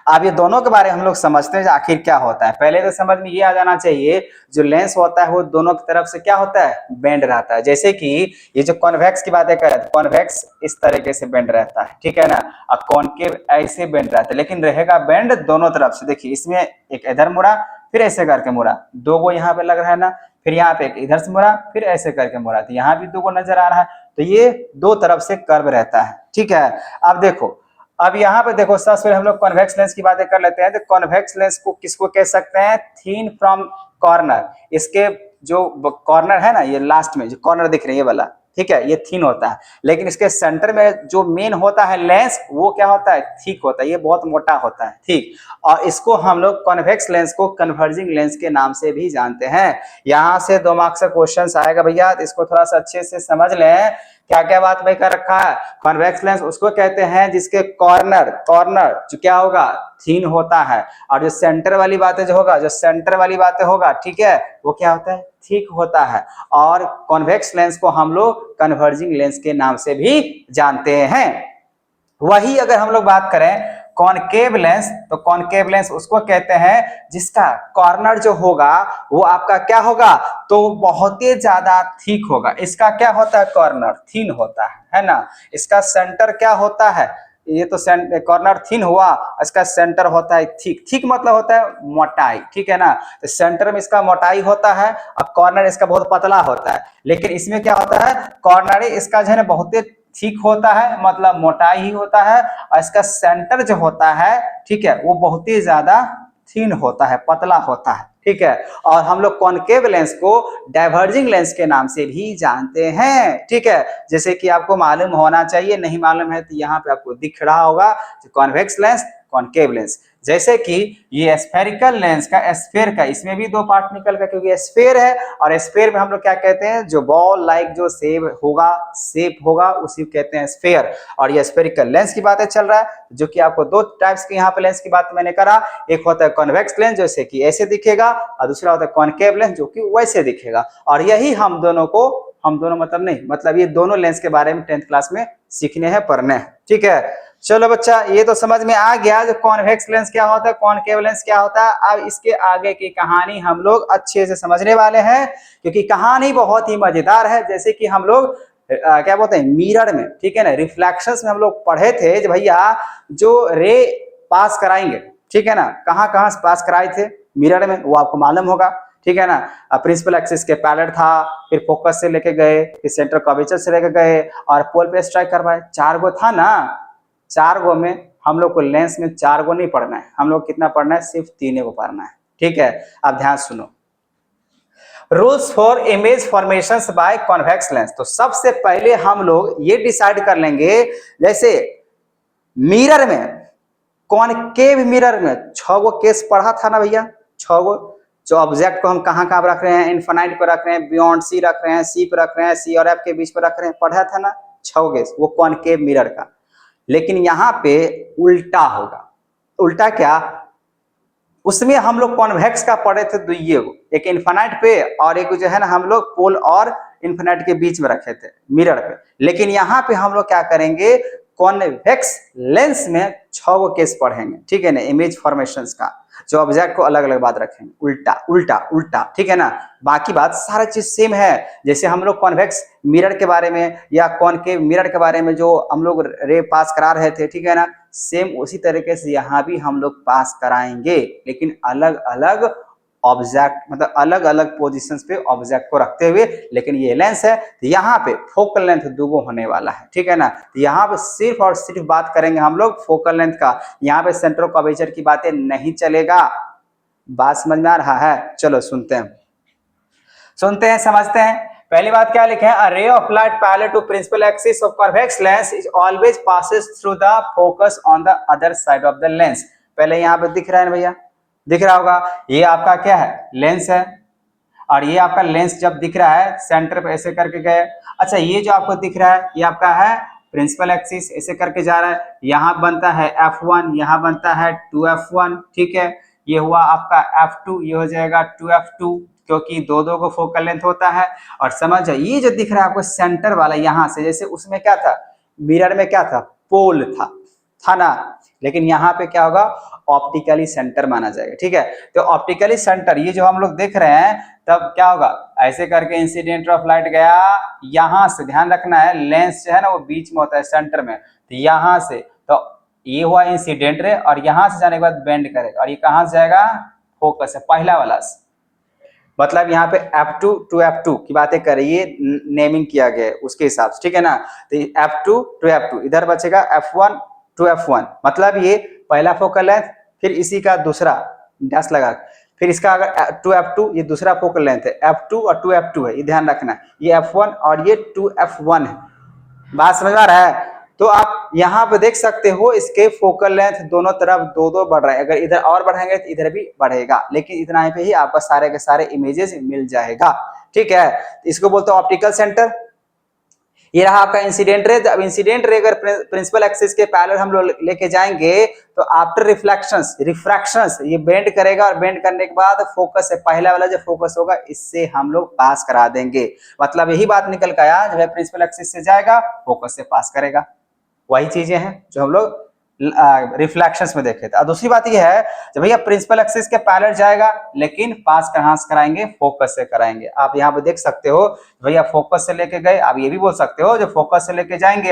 अब ये दोनों के बारे में हम लोग समझते हैं आखिर क्या होता है। पहले तो समझ में ये आ जाना चाहिए, जो लेंस होता है वो दोनों की तरफ से क्या होता है, बेंड रहता है। जैसे कि ये जो कॉन्वेक्स की बातें कर रहे थे, कॉन्वेक्स इस तरीके से बेंड रहता है, ठीक है ना, और कॉनकेव ऐसे बेंड रहता है, लेकिन रहेगा बेंड दोनों तरफ से। देखिए इसमें एक इधर मुड़ा, फिर ऐसे करके मुड़ा, दो गो यहाँ पे लग रहा है ना, फिर यहाँ पे एक इधर से मुड़ा, फिर ऐसे करके मुड़ा, तो यहाँ भी दो गो नजर आ रहा है, तो ये दो तरफ से कर्व रहता है, ठीक है। अब देखो, अब यहाँ पे देखो, सबसे पहले हम लोग कॉन्वेक्स लेंस की बातें कर लेते हैं। तो कॉन्वेक्स लेंस को किसको कह सकते हैं, थिन फ्रॉम कॉर्नर, इसके जो कॉर्नर है ना, ये लास्ट में जो कॉर्नर दिख रहे हैं ये वाला, ठीक है, ये थिन होता है, लेकिन इसके सेंटर में जो मेन होता है लेंस, वो क्या होता है, थिक होता है, ये बहुत मोटा होता है, ठीक। और इसको हम लोग कॉन्वेक्स लेंस को कन्वर्जिंग लेंस के नाम से भी जानते हैं। यहाँ से 2 मार्क्स का क्वेश्चन आएगा भैया, तो इसको थोड़ा सा अच्छे से समझ लें, क्या क्या बात भाई कर रखा है। कॉन्वेक्स लेंस उसको कहते हैं जिसके कॉर्नर जो क्या होगा, थिन होता है, और जो सेंटर वाली बातें जो होगा, जो सेंटर वाली बातें होगा, ठीक है, वो क्या होता है, थिक होता है। और कॉन्वेक्स लेंस को हम लोग कन्वर्जिंग लेंस के नाम से भी जानते हैं। वही अगर हम लोग बात करें कॉनकेव लेंस, तो कॉनकेव लेंस उसको कहते हैं जिसका कॉर्नर जो होगा वो आपका क्या होगा, तो बहुत ही ज्यादा थिक होगा। इसका क्या होता है, कॉर्नर थिन होता है ना। इसका सेंटर क्या होता है, ये तो कॉर्नर थिन हुआ, इसका सेंटर होता है थिक। थिक मतलब होता है मोटाई, ठीक है ना, तो सेंटर में इसका मोटाई होता है और कॉर्नर इसका बहुत पतला होता है। लेकिन इसमें क्या होता है, कॉर्नर इसका जो है ना बहुत ठीक होता है, मतलब मोटाई ही होता है, और इसका सेंटर जो होता है, ठीक है, वो बहुत ही ज्यादा थिन होता है, पतला होता है, ठीक है। और हम लोग कॉनकेव लेंस को डाइवर्जिंग लेंस के नाम से भी जानते हैं, ठीक है। जैसे कि आपको मालूम होना चाहिए, नहीं मालूम है तो यहाँ पे आपको दिख रहा होगा कॉन्वेक्स लेंस, कॉनकेव लेंस। जैसे कि ये स्फेरिकल लेंस का स्फेयर का, इसमें भी दो पार्ट निकल का, क्योंकि स्फेयर है और स्फेयर में हम लोग क्या कहते हैं, जो बॉल लाइक जो शेप होगा उसी को कहते हैं स्फेयर। और ये स्फेरिकल लेंस की बातें चल रहा है, जो कि आपको दो टाइप्स के यहाँ पे लेंस की बात मैंने करा। एक होता है कॉन्वेक्स लेंस जैसे कि ऐसे दिखेगा, और दूसरा होता है कॉनकेव लेंस जो कि वैसे दिखेगा। और यही हम दोनों मतलब नहीं, मतलब ये दोनों लेंस के बारे में 10th क्लास में सीखने हैं, पढ़ने हैं, ठीक है। चलो बच्चा, ये तो समझ में आ गया जो कॉन्वेक्स लेंस क्या होता है, कॉनकेव लेंस क्या होता है। अब इसके आगे की कहानी हम लोग अच्छे से समझने वाले हैं, क्योंकि कहानी बहुत ही मजेदार है। जैसे कि हम लोग क्या बोलते हैं, मिरर में, ठीक है ना, रिफ्लेक्शंस में हम लोग पढ़े थे जो भैया जो रे पास कराएंगे, ठीक है ना, कहाँ कहाँ से पास कराए थे मिरर में, वो आपको मालूम होगा, ठीक है ना। प्रिंसिपल एक्सिस के पैरेलल था, फिर फोकस से लेके गए, फिर सेंटर कर्वेचर से लेके गए, और पोल पे स्ट्राइक करवाए। 4 गो था ना, 4 गो में हम लोग को लेंस में 4 गो नहीं पढ़ना है, हम लोग कितना पढ़ना है, सिर्फ 3 गो पढ़ना है, ठीक है। अब ध्यान सुनो, rules for image formations by convex lens. तो सबसे पहले हम लोग ये डिसाइड कर लेंगे, जैसे मिरर में, कॉनकेव मिरर में 6 गो केस पढ़ा था ना भैया, 6 गो, जो ऑब्जेक्ट को हम कहाँ कहाँ रख रहे हैं, इनफाइनाइट पर रख रहे हैं, बियॉन्ड सी रख रहे हैं, सी पर रख रहे हैं, सी और एफ के बीच पर रख रहे हैं, पढ़ा था ना 6 केस, वो कॉनकेव मिरर का। लेकिन यहाँ पे उल्टा होगा। उल्टा क्या, उसमें हम लोग कॉन्वेक्स का पढ़े थे 2 गो, एक इनफाइनाइट पे और एक जो है ना हम लोग पोल और इनफाइनाइट के बीच में रखे थे मिरर पे। लेकिन यहाँ पे हम लोग क्या करेंगे, कॉन्वेक्स लेंस में 6 गो केस पढ़ेंगे, ठीक है ना, इमेज फॉर्मेशंस का, जो ऑब्जेक्ट को अलग अलग बात रखेंगे, उल्टा उल्टा उल्टा, ठीक है ना। बाकी बात सारा चीज सेम है। जैसे हम लोग कॉन्वेक्स मिरर के बारे में या कॉनकेव मिरर के बारे में जो हम लोग रे पास करा रहे थे, ठीक है ना, सेम उसी तरीके से यहाँ भी हम लोग पास कराएंगे, लेकिन अलग अलग ऑब्जेक्ट, मतलब अलग अलग पोजीशंस पे ऑब्जेक्ट को रखते हुए। लेकिन ये लेंस है तो यहाँ पे फोकल लेंथ 2 गो होने वाला है, ठीक है ना। तो यहाँ पे सिर्फ और सिर्फ बात करेंगे हम लोग फोकल लेंथ का, यहाँ पे सेंटर कर्वेचर की बातें नहीं चलेगा। बात समझ में आ रहा है? चलो सुनते हैं समझते हैं। पहली बात क्या लिखे हैं, a ray of light parallel to principal axis of convex lens is always passes through the focus on the other side of the lens. पहले यहाँ पे दिख रहा है भैया, दिख रहा होगा, ये आपका क्या है, लेंस है, और ये आपका लेंस जब दिख रहा है सेंटर पे ऐसे करके गए। अच्छा, ये जो आपको दिख रहा है ये आपका है प्रिंसिपल एक्सिस, ऐसे करके जा रहा है, यहाँ बनता है F1, यहाँ बनता है 2F1, ठीक है। ये हुआ आपका F2, ये हो जाएगा 2F2, क्योंकि दो दो को फोकल लेंथ होता है। और समझ जाए, ये जो दिख रहा है आपको सेंटर वाला यहाँ से, जैसे उसमें क्या था, मिरर में क्या था, पोल था ना, लेकिन यहाँ पे क्या होगा, ऑप्टिकली सेंटर माना जाएगा, ठीक है। तो ऑप्टिकली सेंटर ये जो हम लोग देख रहे हैं, तब क्या होगा, ऐसे करके इंसिडेंट ऑफ लाइट गया, यहां से ध्यान रखना है, लेंस जो है ना वो बीच में होता है सेंटर में, तो यहां से, तो ये हुआ इंसिडेंट रे, और यहां से जाने के बाद बेंड करेगा, और ये कहां से जाएगा, फोकस है पहला वाला से। मतलब यहाँ पे F2 to F2 की बातें कर रही है, नेमिंग किया गया है उसके हिसाब से, ठीक है ना। तो F2 to F2, इधर बचेगा F1 to F1, मतलब ये पहला फोकल लेंथ, फिर इसी का दूसरा डैश लगा, फिर इसका अगर 2F2, ये दूसरा फोकल लेंथ है, F2 और 2F2 है, ये ध्यान रखना, ये F1 और ये 2F1 है। बात समझ में आ रहा है? तो आप यहाँ पे देख सकते हो इसके फोकल लेंथ दोनों तरफ 2-2 बढ़ रहा है, अगर इधर और बढ़ाएंगे तो इधर भी बढ़ेगा, लेकिन इतना ही पे ही आपका सारे के सारे इमेजेस मिल जाएगा, ठीक है। इसको बोलते हैं ऑप्टिकल सेंटर। ये रहा आपका इंसिडेंट रे। अब इंसिडेंट रे अगर प्रिंसिपल एक्सिस के पैरेलल हम लोग लेके जाएंगे तो आफ्टर रिफ्रैक्शंस ये बेंड करेगा, और बेंड करने के बाद फोकस है, पहला वाला जो फोकस होगा इससे हम लोग पास करा देंगे। मतलब यही बात निकल के आया, जो है प्रिंसिपल एक्सिस से जाएगा फोकस से पास करेगा। वही चीजें हैं जो हम लोग रिफ्लेक्शंस में देखे थे। और दूसरी बात यह है, जब भैया प्रिंसिपल एक्सिस के पैरेलल जाएगा, लेकिन पास कहां से कराएंगे, फोकस से कराएंगे। आप यहाँ पे देख सकते हो भैया फोकस से लेके गए, आप ये भी बोल सकते हो जो फोकस से लेके जाएंगे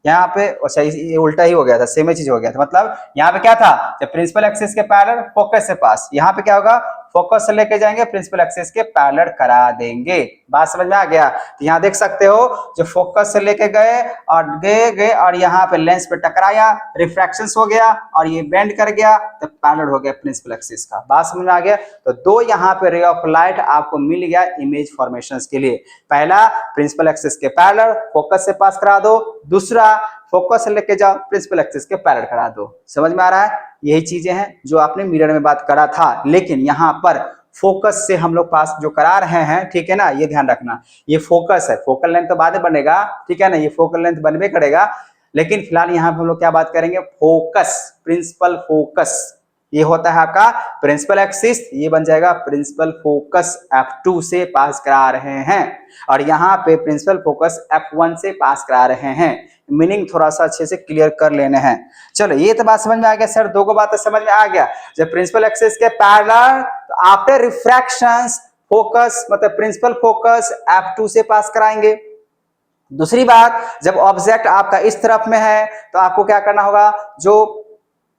यहाँ पे अच्छा ये उल्टा ही हो गया था, सेम ही चीज हो गया था। मतलब यहाँ पे क्या था, जब प्रिंसिपल एक्सिस के पैरेलल फोकस से पास, यहाँ पे क्या होगा, फोकस से लेके जाएंगे प्रिंसिपल एक्सिस के पैरेलल करा देंगे। बात समझ में आ गया? तो यहाँ देख सकते हो जो फोकस से लेके गए और यहाँ पे लेंस पे टकराया, रिफ्रैक्शंस हो गया और ये बेंड कर गया तो पैरेलल हो गया प्रिंसिपल एक्सिस का। बात समझ में आ गया? तो दो यहाँ पे रे ऑफ लाइट आपको मिल गया इमेज फॉर्मेशंस के लिए। पहला प्रिंसिपल एक्सिस के पैरेलल फोकस से पास करा दो, दूसरा फोकस से लेके जाओ प्रिंसिपल एक्सिस के पैरेलल करा दो। समझ में आ रहा है? यही चीजें हैं जो आपने मिरर में बात करा था, लेकिन यहाँ पर फोकस से हम लोग पास जो करा रहे हैं, ठीक है ना, ये ध्यान रखना, ये फोकस है, फोकल लेंथ तो बाद में बनेगा, ठीक है ना, ये फोकल लेंथ बनवे करेगा, लेकिन फिलहाल यहाँ पे हम लोग क्या बात करेंगे, फोकस, प्रिंसिपल फोकस। ये होता है आपका प्रिंसिपल एक्सिस, ये बन जाएगा प्रिंसिपल फोकस F2 से पास करा रहे हैं और यहाँ पे प्रिंसिपल फोकस F1 से पास करा रहे हैं। मीनिंग थोड़ा सा अच्छे से क्लियर कर लेने हैं। चलो ये तो बात समझ में आ गया सर, दो को बात तो समझ में आ गया। जब प्रिंसिपल एक्सिस के पैरेलल आफ्टर रिफ्रैक्शंस फोकस मतलब प्रिंसिपल फोकस F2 से पास कराएंगे। दूसरी बात, जब ऑब्जेक्ट आपका इस तरफ में है तो आपको क्या करना होगा, जो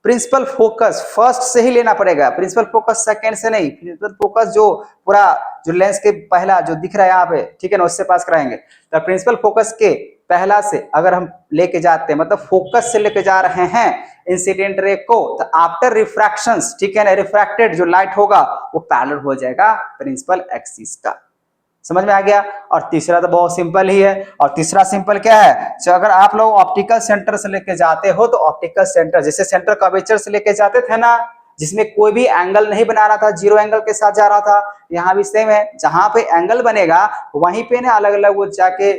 प्रिंसिपल फोकस फर्स्ट से ही लेना पड़ेगा, प्रिंसिपल फोकस सेकंड से नहीं। प्रिंसिपल फोकस जो पूरा जो लेंस के पहला जो दिख रहा है यहाँ पे, ठीक है ना, उससे पास कराएंगे। तो प्रिंसिपल फोकस के पहला से अगर हम लेके जाते हैं, मतलब फोकस से लेके जा रहे हैं इंसिडेंट रे को, तो आफ्टर रिफ्रैक्शंस, ठीक है ना, रिफ्रैक्टेड जो लाइट होगा वो पैरेलल हो जाएगा प्रिंसिपल एक्सिस का। समझ में आ गया? और तीसरा तो बहुत सिंपल ही है। और तीसरा सिंपल क्या है, तो अगर आप लोग ऑप्टिकल सेंटर से लेके जाते हो तो ऑप्टिकल सेंटर जैसे सेंटर कर्वेचर से लेके जाते थे ना, जिसमें कोई भी एंगल नहीं बना रहा था, जीरो एंगल के साथ जा रहा था, यहाँ भी सेम है, जहां पे एंगल बनेगा वहीं पे ना अलग अलग वो जाके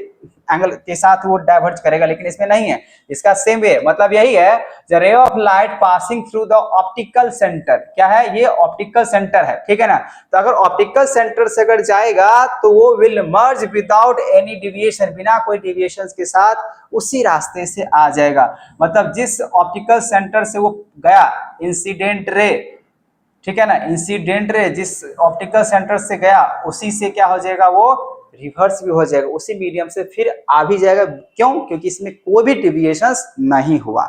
एंगल के साथ वो डाइवर्ज करेगा, लेकिन इसमें नहीं है। इसका सेम वे मतलब यही है, द रे of light passing through the optical centre, क्या है ये, ऑप्टिकल सेंटर है, ठीक है ना। तो अगर ऑप्टिकल सेंटर से अगर जाएगा तो वो will merge without any deviation, बिना कोई डिविएशन के साथ उसी रास्ते से आ जाएगा। मतलब जिस ऑप्टिकल सेंटर से वो गया इंसिडेंट रे, ठीक है ना, इंसिडेंट रे जिस ऑप्टिकल सेंटर से गया उसी से क्या हो जाएगा, वो रिवर्स भी हो जाएगा, उसी मीडियम से फिर आ भी जाएगा। क्यों? क्योंकि इसमें कोई भी डिविएशंस नहीं हुआ,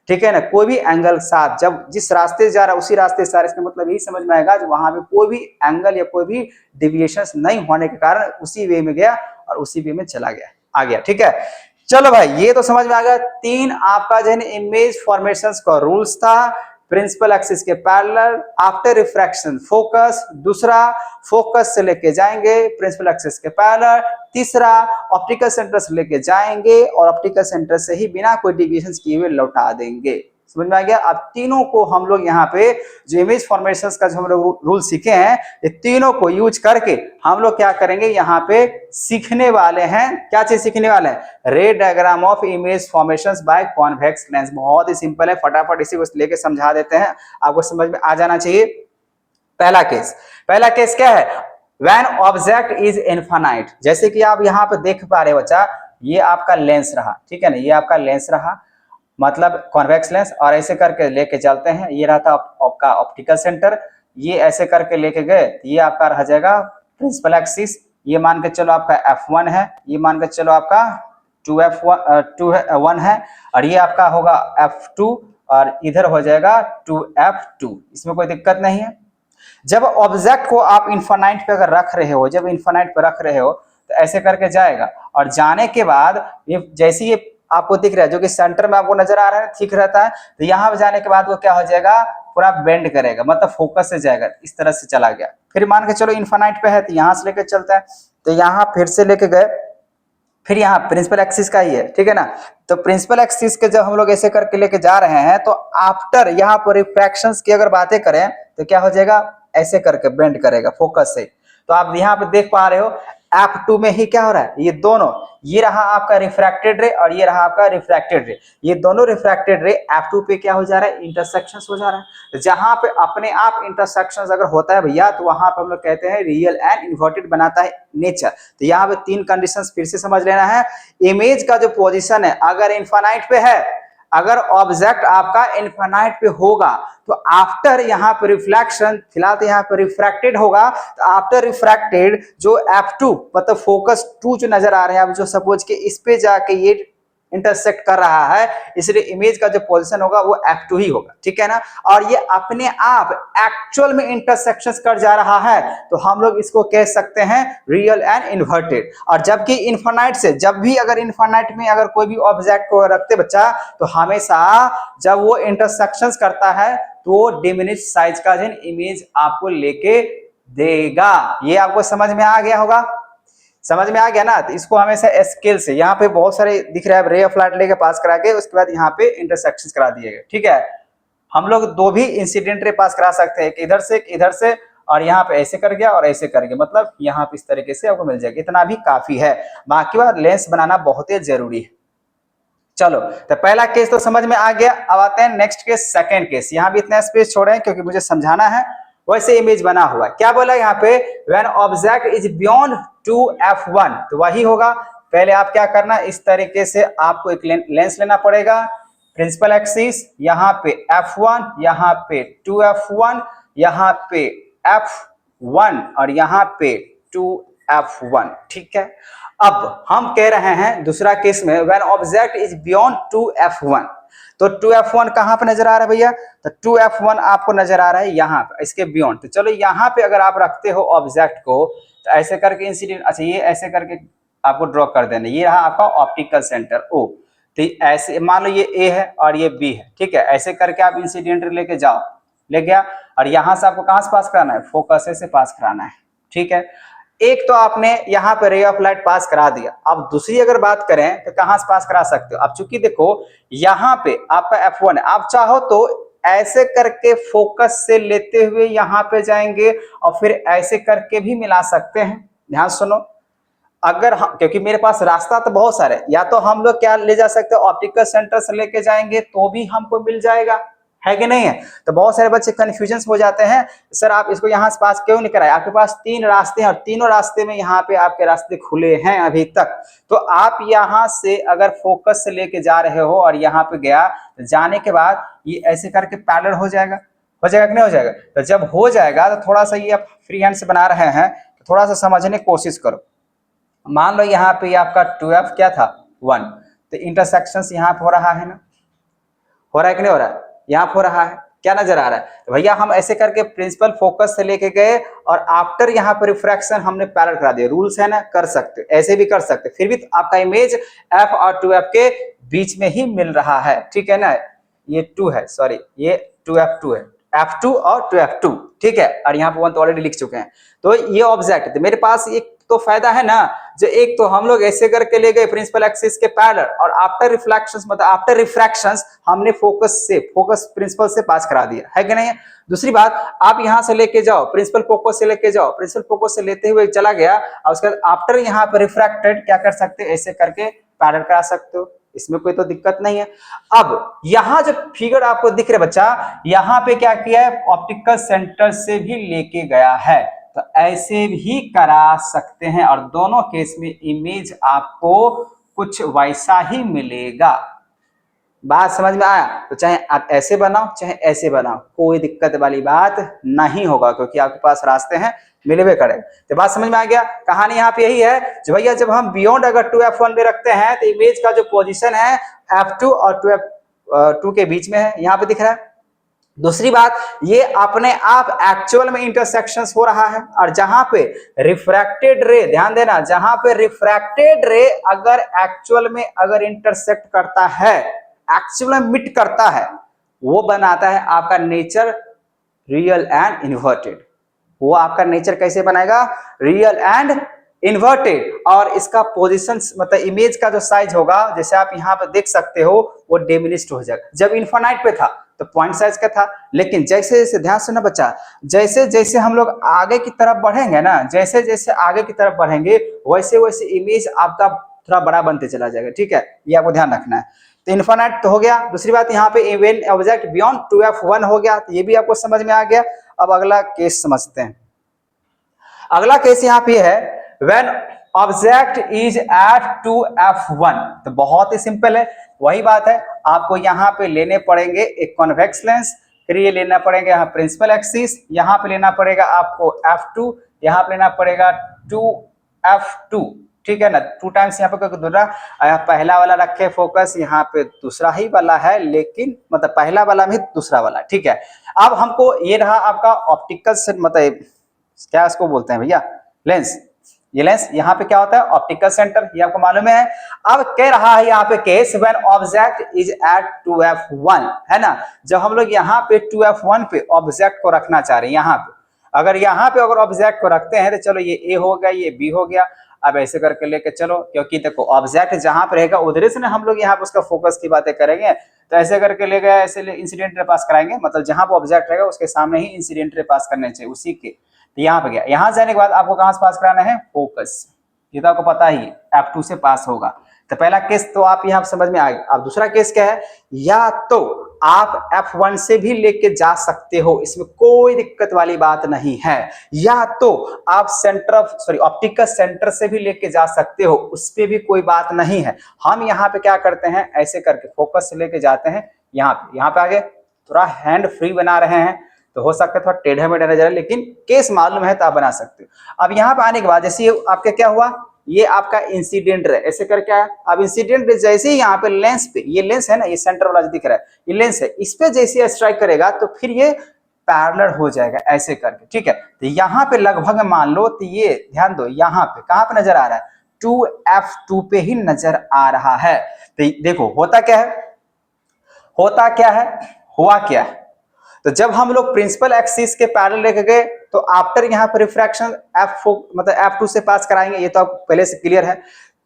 ठीक है ना, कोई भी एंगल साथ, जब जिस रास्ते से जा रहा है उसी रास्ते से, इसका मतलब यही समझ में आएगा जो वहां पे कोई भी एंगल या कोई भी डिविएशंस नहीं होने के कारण उसी वे में गया और उसी वे में चला गया, आ गया, ठीक है। चलो भाई ये तो समझ में आ गया। तीन आपका जो है इमेज फॉर्मेशंस का रूल्स था, प्रिंसिपल एक्सिस के पैरेलल, आफ्टर रिफ्रैक्शन फोकस, दूसरा फोकस से लेके जाएंगे प्रिंसिपल एक्सिस के पैरेलल, तीसरा ऑप्टिकल सेंटर से लेके जाएंगे और ऑप्टिकल सेंटर से ही बिना कोई डिविएशन किए हुए लौटा देंगे। समझ में आ गया? अब तीनों को हम लोग यहाँ पे जो इमेज फॉर्मेशंस का जो हम लोग रूल सीखे हैं, ये तीनों को यूज करके हम लोग क्या करेंगे, यहाँ पे सीखने वाले हैं, क्या चीज सीखने वाले हैं, ray diagram of image formations by convex lens. बहुत ही सिंपल है, फटाफट इसी को लेके समझा देते हैं, आपको समझ में आ जाना चाहिए। पहला केस क्या है, व्हेन ऑब्जेक्ट इज इनफाइनाइट। जैसे कि आप यहाँ पे देख पा रहे हो बच्चा, ये आपका लेंस रहा, ठीक है ना, ये आपका लेंस रहा, मतलब कॉन्वेक्स लेंस, और ऐसे करके लेके चलते हैं, ये रहता आपका ऑप्टिकल सेंटर, ये ऐसे करके लेके गए, ये आपका रह जाएगा प्रिंसिपल एक्सिस, ये मान के चलो आपका F1 है, ये मान के चलो आपका 2F1 है, और ये आपका होगा F2 और इधर हो जाएगा 2F2। इसमें कोई दिक्कत नहीं है। जब ऑब्जेक्ट को आप इनफाइनाइट पे अगर रख रहे हो, जब इनफाइनाइट पे रख रहे हो तो ऐसे करके जाएगा, और जाने के बाद ये जैसे ये आपको दिख रहा है, जो कि सेंटर में आपको नजर आ रहा है, ठीक रहता है, तो यहाँ पे जाने के बाद वो क्या हो जाएगा, पूरा बेंड करेगा, मतलब फोकस से जाएगा, इस तरह से चला गया। फिर मान के चलो इनफाइनाइट पे है तो यहाँ से लेकर चलता है, तो यहाँ फिर से लेके गए, फिर यहाँ प्रिंसिपल एक्सिस का ही है, ठीक है ना। तो प्रिंसिपल एक्सिस के जब हम लोग ऐसे करके लेके जा रहे हैं, तो आफ्टर यहाँ पर रिफ्रैक्शंस की अगर बातें करें तो क्या हो जाएगा, ऐसे करके बेंड करेगा फोकस से। तो आप यहाँ पे देख पा रहे हो F2 में ही क्या हो रहा है, ये दोनों, ये रहा आपका रिफ्रैक्टेड रे और ये रहा आपका रिफ्रैक्टेड रे, ये दोनों रिफ्रैक्टेड रे F2 पे क्या हो जा रहा है, इंटरसेक्शंस हो जा रहा है। जहां पे अपने आप इंटरसेक्शंस अगर होता है भैया, तो वहां पे हम लोग कहते हैं रियल एंड इन्वर्टेड बनाता है नेचर। तो यहाँ पे तीन कंडीशंस फिर से समझ लेना है। इमेज का जो पोजीशन है, अगर इनफाइनाइट पे है, अगर ऑब्जेक्ट आपका इनफाइनाइट पे होगा तो आफ्टर यहाँ पे रिफ्लेक्शन, फिलहाल तो यहाँ पे रिफ्रैक्टेड होगा, तो आफ्टर रिफ्रैक्टेड जो F2 मतलब फोकस 2 जो नजर आ रहे हैं, अब जो सपोज के इस पे जाके ये इंटरसेक्ट कर रहा है, इसलिए इमेज का जो पोजीशन होगा वो F2 ही होगा, ठीक है ना। और ये अपने आप एक्चुअल में इंटरसेक्शंस कर जा रहा है, तो हम लोग इसको कह सकते हैं रियल एंड इन्वर्टेड। और जबकि इनफाइनाइट से, जब भी अगर इनफाइनाइट में अगर कोई भी ऑब्जेक्ट को रखते बच्चा, तो हमेशा जब वो इंटरसेक्शंस करता है तो वो डिमिनिश साइज का जो इमेज आपको लेके देगा। ये आपको समझ में आ गया होगा, समझ में आ गया ना। तो इसको हमेशा स्केल से, यहाँ पे बहुत सारे दिख रहा है, रे ऑफ लाइट लेके पास करा के उसके बाद यहाँ पे इंटरसेक्शन करा दिए गए, ठीक है। हम लोग दो भी इंसिडेंट रे पास करा सकते हैं, एक इधर से और यहाँ पे ऐसे कर गया और ऐसे कर गया, मतलब यहाँ पे इस तरीके से आपको मिल जाएगा, इतना भी काफी है। बाकी बात लेंस बनाना बहुत ही जरूरी है। चलो, तो पहला केस तो समझ में आ गया। अब आते हैं नेक्स्ट केस, सेकंड केस। यहाँ भी इतना स्पेस छोड़े हैं क्योंकि मुझे समझाना है। वैसे इमेज बना हुआ है, क्या बोला यहाँ पे, when object is beyond 2f1, तो वही होगा। पहले आप क्या करना, इस तरीके से आपको एक लेंस लेना पड़ेगा, प्रिंसिपल एक्सिस, यहाँ पे f1, यहाँ पे 2f1, यहाँ पे f1 और यहाँ पे 2f1, ठीक है। अब हम कह रहे हैं दूसरा केस में, when object is beyond 2f1, तो 2f1 कहां पे नजर आ रहा है भैया, तो 2f1 आपको नजर आ रहा है यहाँ पे, इसके बियॉन्ड। तो चलो यहाँ पे अगर आप रखते हो ऑब्जेक्ट को, तो ऐसे करके इंसिडेंट, अच्छा ये ऐसे करके आपको ड्रॉ कर देना, ये रहा आपका ऑप्टिकल सेंटर O। तो ऐसे मान लो ये A है और ये B है, ठीक है। ऐसे करके आप इंसिडेंट लेके जाओ, ले गया, और यहां से आपको कहां से पास कराना है, फोकस से पास कराना है, ठीक है। एक तो आपने यहाँ पे रे ऑफ लाइट पास करा दिया। अब दूसरी अगर बात करें तो कहां से पास करा सकते हो, अब चूंकि देखो यहाँ पे आपका F1 है, आप चाहो तो ऐसे करके फोकस से लेते हुए यहाँ पे जाएंगे और फिर ऐसे करके भी मिला सकते हैं। ध्यान सुनो, अगर क्योंकि मेरे पास रास्ता तो बहुत सारे, या तो हम लोग क्या ले जा सकते हैं, ऑप्टिकल सेंटर से लेके जाएंगे तो भी हमको मिल जाएगा, है कि नहीं है। तो बहुत सारे बच्चे कंफ्यूजन हो जाते हैं, सर आप इसको यहाँ से पास क्यों नहीं कराए, आपके पास 3 रास्ते हैं और तीनों रास्ते में यहाँ पे आपके रास्ते खुले हैं अभी तक। तो आप यहाँ से अगर फोकस से लेके जा रहे हो और यहाँ पे गया, तो जाने के बाद ये ऐसे करके पैरेलल हो जाएगा कि नहीं हो जाएगा। तो जब हो जाएगा तो थोड़ा सा ये आप फ्री हैंड से बना रहे हैं, तो थोड़ा सा समझने की कोशिश करो। मान लो यहाँ पे आपका 2f क्या था 1, तो इंटरसेक्शन यहाँ पे हो रहा है ना, हो रहा है कि नहीं हो रहा है, यहाँ पे हो रहा है, क्या नजर आ रहा है। तो भैया हम ऐसे करके प्रिंसिपल फोकस से लेके गए और आफ्टर यहाँ पर रिफ्रैक्शन हमने पैरेलल करा दिया, रूल्स है ना, कर सकते, ऐसे भी कर सकते, फिर भी आपका इमेज f और 2f के बीच में ही मिल रहा है, ठीक है ना। ये 2 है, सॉरी ये 2f2 है, f2 और 2f2, ठीक है। और यहाँ पे 1 तो ऑलरेडी लिख चुके हैं। तो ये ऑब्जेक्ट तो मेरे पास एक तो फायदा है ना, जो एक तो हम लोग ऐसे करके ले गए प्रिंसिपल एक्सिस के पैरेलल, और आफ्टर रिफ्लेक्शंस मतलब आफ्टर रिफ्रैक्शंस हमने फोकस प्रिंसिपल से पास करा दिया, है कि नहीं। दूसरी बात, आप यहां से लेके जाओ, प्रिंसिपल फोकस से लेके जाओ, प्रिंसिपल फोकस से लेते हुए चला गया और उसके बाद आफ्टर यहाँ पर रिफ्रैक्टेड क्या कर सकते, ऐसे करके पैरेलल करा सकते हो, इसमें कोई तो दिक्कत नहीं है। अब यहां जो फिगर आपको दिख रहा है बच्चा, यहां पे क्या किया है, ऑप्टिकल सेंटर से भी लेके गया है, तो ऐसे भी करा सकते हैं और दोनों केस में इमेज आपको कुछ वैसा ही मिलेगा। बात समझ में आया। तो चाहे आप ऐसे बनाओ चाहे ऐसे बनाओ, कोई दिक्कत वाली बात नहीं होगा, क्योंकि आपके पास रास्ते हैं, मिलवे करेगा। तो बात समझ में आ गया। कहानी यहाँ पे यही है जो भैया जब हम बियॉन्ड अगर 2f1 में रखते हैं तो इमेज का जो पोजीशन है f2 और 2f2 के बीच में है, यहाँ पे दिख रहा है। दूसरी बात, ये अपने आप एक्चुअल में इंटरसेक्शंस हो रहा है, और जहां पे रिफ्रैक्टेड रे, ध्यान देना, जहां पे रिफ्रैक्टेड रे अगर एक्चुअल में अगर इंटरसेक्ट करता है, एक्चुअल में मिट करता है, वो बनाता है आपका नेचर रियल एंड इन्वर्टेड। वो आपका नेचर कैसे बनाएगा, रियल एंड इन्वर्टेड। और इसका पोजीशन मतलब इमेज का जो साइज होगा, जैसे आप यहाँ पे देख सकते हो, वो डिमिनिश्ड हो जाएगा। जब इनफाइनाइट पे था तो पॉइंट साइज का था, लेकिन जैसे जैसे, ध्यान सुनना बच्चा, जैसे जैसे हम लोग आगे की तरफ बढ़ेंगे ना, जैसे जैसे आगे की तरफ बढ़ेंगे वैसे वैसे इमेज आपका थोड़ा बड़ा बनते चला जाएगा, ठीक है, ये आपको ध्यान रखना है। तो इनफाइनाइट तो हो गया। दूसरी बात, यहाँ पे व्हेन ऑब्जेक्ट बियॉन्ड 2f1 हो गया, तो ये भी आपको समझ में आ गया। अब अगला केस समझते हैं। अगला केस यहाँ पे है when object is at 2f1, तो बहुत ही सिंपल है, वही बात है, आपको यहाँ पे लेने पड़ेंगे एक कॉन्वेक्स लेंस, फिर ये लेना पड़ेगा यहाँ प्रिंसिपल एक्सिस, यहाँ पे लेना पड़ेगा आपको f2, यहाँ पे लेना पड़ेगा 2f2, ठीक है ना। 2 टाइम्स यहाँ पे दूसरा पहला वाला रखे फोकस, यहाँ पे दूसरा ही वाला है, लेकिन मतलब पहला वाला भी दूसरा वाला, ठीक है। अब हमको ये रहा आपका ऑप्टिकल से मतलब क्या इसको बोलते हैं भैया, लेंस। ये लेंस यहाँ पे क्या होता है, ऑप्टिकल सेंटर, ये आपको मालूम है। अब कह रहा है यहाँ पे case when object is at 2f1, है ना। जब हम लोग यहाँ पे 2f1 पे ऑब्जेक्ट को रखना चाह रहे हैं, यहाँ पे अगर यहाँ पे अगर ऑब्जेक्ट को रखते हैं तो चलो ये ए हो गया, ये बी हो गया। अब ऐसे करके लेके चलो, क्योंकि देखो ऑब्जेक्ट जहां पर रहेगा उधर से ना हम लोग यहाँ पे उसका फोकस की बातें करेंगे। तो ऐसे करके ले गए, ऐसे इंसिडेंट रे पास कराएंगे, मतलब जहां पर ऑब्जेक्ट रहेगा उसके सामने ही इंसिडेंट रे पास करने चाहिए उसी के। तो यहाँ पे गया, यहाँ जाने के बाद आपको कहां से पास कराना है, फोकस। ये तो आपको पता ही F2 से पास होगा। तो पहला केस तो आप यहाँ समझ में आ गया। अब दूसरा केस क्या है, या तो आप F1 से भी लेके जा सकते हो, इसमें कोई दिक्कत वाली बात नहीं है, या तो आप ऑप्टिकल सेंटर से भी लेके जा सकते हो, उस पर भी कोई बात नहीं है। हम यहाँ पे क्या करते हैं, ऐसे करके फोकस से लेके जाते हैं यहाँ पे आगे थोड़ा हैंड फ्री बना रहे हैं, तो हो सकता है थोड़ा टेढ़ा मेढ़ा नजर, लेकिन केस मालूम है तो आप बना सकते हो। अब यहाँ पे आने के बाद जैसे ये आपके क्या हुआ, ये आपका इंसिडेंट रे, ऐसे करके आया। अब इंसिडेंट रे जैसे ही यहाँ पे लेंस पे, ये लेंस है ना, ये सेंटर वाला जो दिख रहा है ये लेंस है, इस पे जैसे स्ट्राइक करेगा तो फिर ये पैरेलल हो जाएगा ऐसे करके, ठीक है। तो यहाँ पे लगभग मान लो, तो ये ध्यान दो, यहाँ पे कहाँ पे नजर आ रहा है, 2f2 पे ही नजर आ रहा है। तो देखो होता क्या है, हुआ क्या है। तो जब हम लोग प्रिंसिपल एक्सिस के पैरेलल लेके गए तो आफ्टर यहाँ पर रिफ्रैक्शन मतलब F2 से पास कराएंगे, ये तो आप पहले से क्लियर है।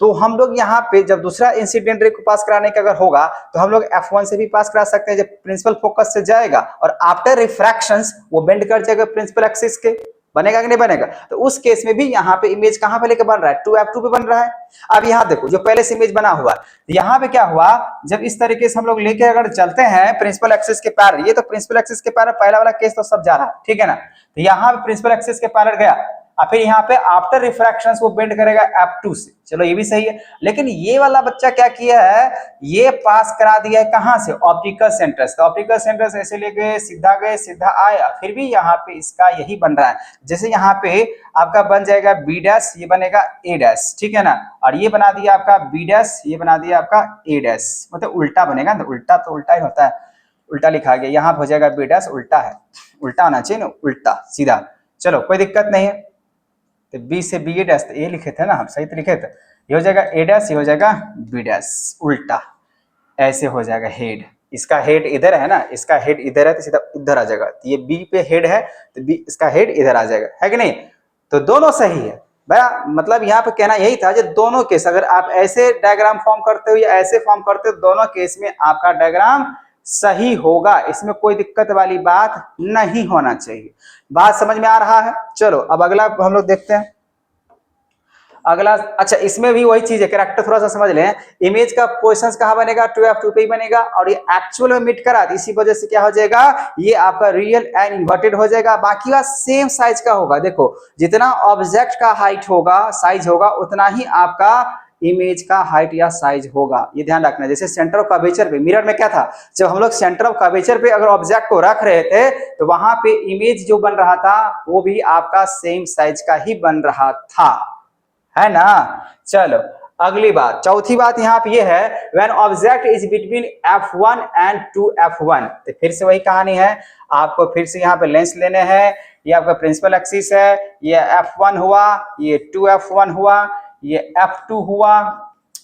तो हम लोग यहाँ पे जब दूसरा इंसिडेंट रे को पास कराने का अगर होगा तो हम लोग F1 से भी पास करा सकते हैं, जब प्रिंसिपल फोकस से जाएगा और आफ्टर रिफ्रैक्शंस वो बेंड कर जाएगा प्रिंसिपल एक्सिस के, बनेगा कि नहीं बनेगा। तो उस केस में भी यहाँ पे इमेज कहां पे लेके बन रहा है, 2f2 पे बन रहा है। अब यहाँ देखो जो पहले से इमेज बना हुआ, यहाँ पे क्या हुआ, जब इस तरीके से हम लोग लेके अगर चलते हैं प्रिंसिपल एक्सिस के पैरेलल, ये तो प्रिंसिपल एक्सिस के पैरेलल पहला वाला केस तो सब जा रहा है, ठीक है ना। तो यहाँ पे प्रिंसिपल एक्सिस के पैरेलल गया, और फिर यहाँ पे आफ्टर रिफ्रैक्शंस वो बेंड करेगा F2 से, चलो ये भी सही है। लेकिन ये वाला बच्चा क्या किया है, ये पास करा दिया है कहां से, ऑप्टिकल सेंटर से। तो ऑप्टिकल सेंटर से ऐसे ले गए, सीधा आया, फिर भी यहाँ पे इसका यही बन रहा है। जैसे यहाँ पे आपका बन जाएगा B डैश, ये बनेगा A डैश, ठीक है ना। और ये बना दिया आपका B डैश, ये बना दिया आपका A डैश, मतलब उल्टा बनेगा। तो उल्टा ही होता है, उल्टा लिखा गया, यहाँ हो जाएगा B डैश, उल्टा है, उल्टा होना चाहिए ना, उल्टा सीधा। चलो कोई दिक्कत नहीं है। तो B से B डैश, तो A लिखे थे ना हम, सही तो लिखे थे। ये हो जाएगा A डैश, ये हो जाएगा B डैश, उल्टा ऐसे हो जाएगा हेड। इसका हेड इधर है ना, इसका हेड इधर है तो सीधा इधर आ जाएगा। तो ये B पे हेड है तो B इसका हेड इधर आ जाएगा, है कि नहीं। तो दोनों सही है भैया, मतलब यहाँ पे कहना यही था, जो दोनों केस अगर आप ऐसे डायग्राम फॉर्म करते हो या ऐसे फॉर्म करते हो, दोनों केस में आपका डायग्राम सही होगा, इसमें कोई दिक्कत वाली बात नहीं होना चाहिए। बात समझ में आ रहा है। चलो अब अगला हम लोग देखते हैं। अगला, अच्छा इसमें भी वही चीज है, कैरेक्टर थोड़ा सा समझ लें। इमेज का पोजीशंस कहां बनेगा, 2f2 पे ही बनेगा, और ये एक्चुअल में मीट करा, इसी वजह से क्या हो जाएगा, ये आपका रियल एंड इन्वर्टेड हो जाएगा। बाकी बात सेम साइज का होगा। देखो जितना ऑब्जेक्ट का हाइट होगा, साइज होगा, उतना ही आपका इमेज का हाइट या साइज होगा, ये ध्यान रखना। जैसे सेंटर ऑफ कर्वेचर पे, मिरर में क्या था, जब हम लोग सेंटर ऑफ कर्वेचर पे अगर ऑब्जेक्ट को रख रहे थे तो वहां पे इमेज जो बन रहा था वो भी आपका सेम साइज का ही बन रहा था, है ना। चलो अगली बात, चौथी बात यहाँ पे ये है, when object is between F1 and 2f1। तो फिर से वही कहानी है, आपको फिर से यहाँ पे लेंस लेने हैं। ये आपका प्रिंसिपल एक्सिस है, ये F1 हुआ, ये 2f1 हुआ, ये F2 हुआ,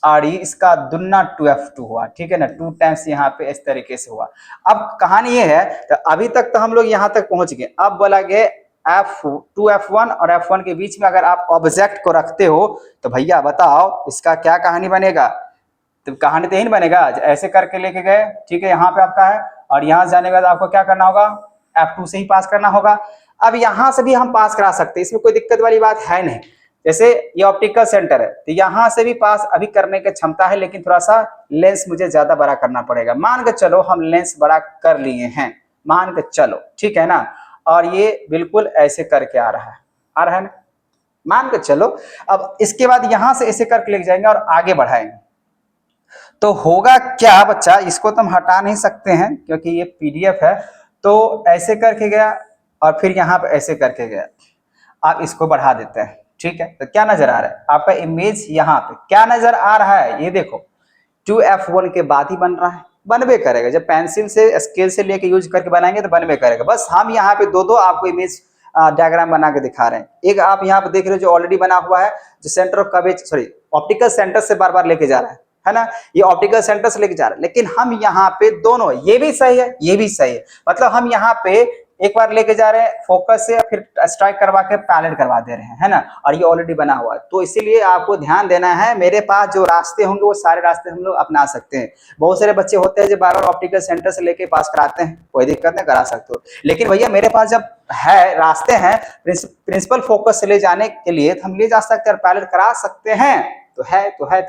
और ये इसका दुन्ना 2f2 हुआ, ठीक है ना। 2 टाइम्स यहाँ पे इस तरीके से हुआ। अब कहानी ये है, तो अभी तक तो हम लोग यहाँ तक पहुंच गए। अब बोला गया F2f1 और F1 के बीच में अगर आप ऑब्जेक्ट को रखते हो तो भैया बताओ इसका क्या कहानी बनेगा। तो कहानी तो यही बनेगा, ऐसे करके लेके गए, ठीक है, यहाँ पे आपका है, और यहाँ जाने के बाद आपको क्या करना होगा, F2 से ही पास करना होगा। अब यहाँ से भी हम पास करा सकते हैं, इसमें कोई दिक्कत वाली बात है नहीं। जैसे ये ऑप्टिकल सेंटर है तो यहाँ से भी पास अभी करने की क्षमता है, लेकिन थोड़ा सा लेंस मुझे ज्यादा बड़ा करना पड़ेगा। मान के चलो हम लेंस बड़ा कर लिए हैं, मान के चलो, ठीक है ना। और ये बिल्कुल ऐसे करके आ रहा है ना, मान के चलो। अब इसके बाद यहां से ऐसे करके लेके जाएंगे और आगे बढ़ाएंगे, तो होगा क्या बच्चा, इसको तो हम हटा नहीं सकते हैं क्योंकि ये PDF है। तो ऐसे करके गया और फिर यहाँ पे ऐसे करके गया, आप इसको बढ़ा देते हैं, ठीक है, तो क्या नजर आ रहा है आपका इमेज, यहाँ पे क्या नजर आ रहा है, ये देखो 2F1 के बाद ही बन रहा है, बनबे करेगा, जब पेंसिल से स्केल से लेके यूज करके बनाएंगे तो बनबे करेगा। बस हम यहाँ पे दो दो आपको इमेज डायग्राम बना के दिखा रहे हैं। एक आप यहाँ पे देख रहे हो जो ऑलरेडी बना हुआ है, जो centre of curvature sorry optical centre से बार बार लेके जा रहा है ना, ये ऑप्टिकल सेंटर से लेके जा रहा है। लेकिन हम यहाँ पे दोनों, ये भी सही है ये भी सही है, मतलब हम यहाँ पे एक बार लेके जा रहे हैं फोकस से, फिर स्ट्राइक करवा के पैलेट करवा दे रहे हैं, है ना, और ये ऑलरेडी बना हुआ है। तो इसीलिए आपको ध्यान देना है, मेरे पास जो रास्ते होंगे वो सारे रास्ते हम लोग अपना सकते हैं। बहुत सारे बच्चे होते हैं जो बार बार ऑप्टिकल सेंटर से लेके पास कराते हैं, कोई दिक्कत नहीं, करा सकते हो। लेकिन भैया मेरे पास जब है रास्ते हैं प्रिंसिपल फोकस से ले जाने के लिए, तो हम ले जा सकते हैं और पैलेट करा सकते हैं, तो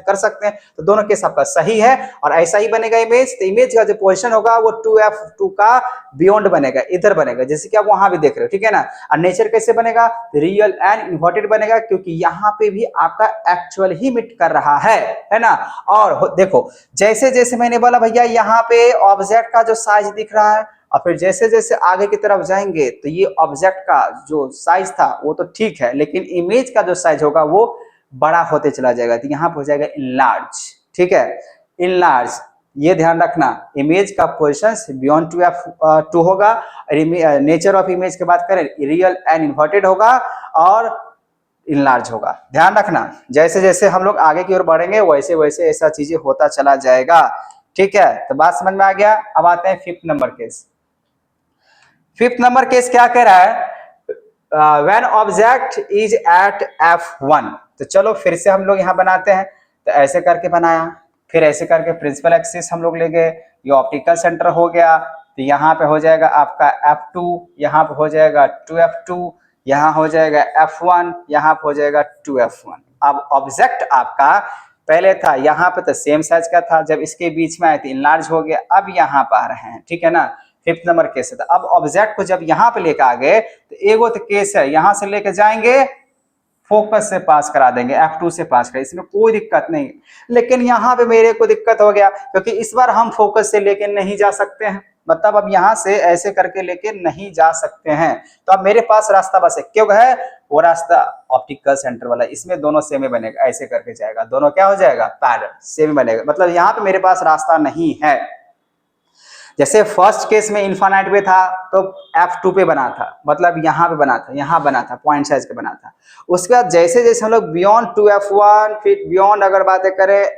कर सकते हैं। तो दोनों केस आपका सही है और ऐसा ही बनेगा इमेज। तो इमेज का जो पोजीशन होगा वो 2F2 का बियॉन्ड बनेगा, इधर बनेगा, जैसे कि आप वहां भी देख रहे हो, ठीक है ना। और नेचर कैसे बनेगा, रियल एंड इन्वर्टेड बनेगा, क्योंकि यहाँ पे भी आपका एक्चुअल ही मीट कर रहा है ना। और देखो जैसे जैसे मैंने बोला भैया यहाँ पे ऑब्जेक्ट का जो साइज दिख रहा है, और फिर जैसे जैसे आगे की तरफ जाएंगे तो ये ऑब्जेक्ट का जो साइज था वो तो ठीक है, लेकिन इमेज का जो साइज होगा वो बड़ा होते चला जाएगा, तो यहाँ पे हो जाएगा इनलार्ज, ठीक है, इनलार्ज। ये ध्यान रखना, इमेज का पोजीशन बियॉन्ड 2F2 होगा, नेचर ऑफ इमेज की बात करें रियल एंड इन्वर्टेड होगा और इनलार्ज होगा। ध्यान रखना, जैसे जैसे हम लोग आगे की ओर बढ़ेंगे वैसे वैसे ऐसा चीजें होता चला जाएगा, ठीक है। तो बात समझ में आ गया। अब आते हैं fifth number case. Fifth number case क्या कह रहा है, when object is eight F1। तो चलो फिर से हम लोग यहाँ बनाते हैं, तो ऐसे करके बनाया, फिर ऐसे करके प्रिंसिपल एक्सिस हम लोग ले गए, ये ऑप्टिकल सेंटर हो गया, तो यहाँ पे हो जाएगा आपका F2, यहाँ पे हो जाएगा 2F2, यहाँ हो जाएगा F1, यहाँ पे हो जाएगा 2F1। अब ऑब्जेक्ट आपका पहले था यहाँ पे तो सेम साइज का था, जब इसके बीच में आए तो इनलार्ज हो गया, अब यहाँ पे आ रहे हैं, ठीक है ना। फिफ्थ नंबर केस है, अब ऑब्जेक्ट को जब यहाँ पे लेकर आ गए तो एगो तो केस है, यहाँ से लेके जाएंगे फोकस से पास करा देंगे, F2 से पास करें, इसमें कोई दिक्कत नहीं। लेकिन यहाँ पे मेरे को दिक्कत हो गया, क्योंकि इस बार हम फोकस से लेके नहीं जा सकते हैं, मतलब अब यहाँ से ऐसे करके लेके नहीं जा सकते हैं। तो अब मेरे पास रास्ता बस एक क्यों है, वो रास्ता ऑप्टिकल सेंटर वाला, इसमें दोनों सेम ही बनेगा, ऐसे करके जाएगा, दोनों क्या हो जाएगा पैरेलल, सेम बनेगा, मतलब यहाँ पे मेरे पास रास्ता नहीं है। जैसे फर्स्ट केस में इन्फानाइट पे था तो F2 पे बना था, मतलब यहाँ पे बना था, यहाँ बना था, पॉइंट साइज के बना था। उसके बाद जैसे जैसे हम लोग बियॉन्ड 2F1, फिर बियॉन्ड अगर बातें करें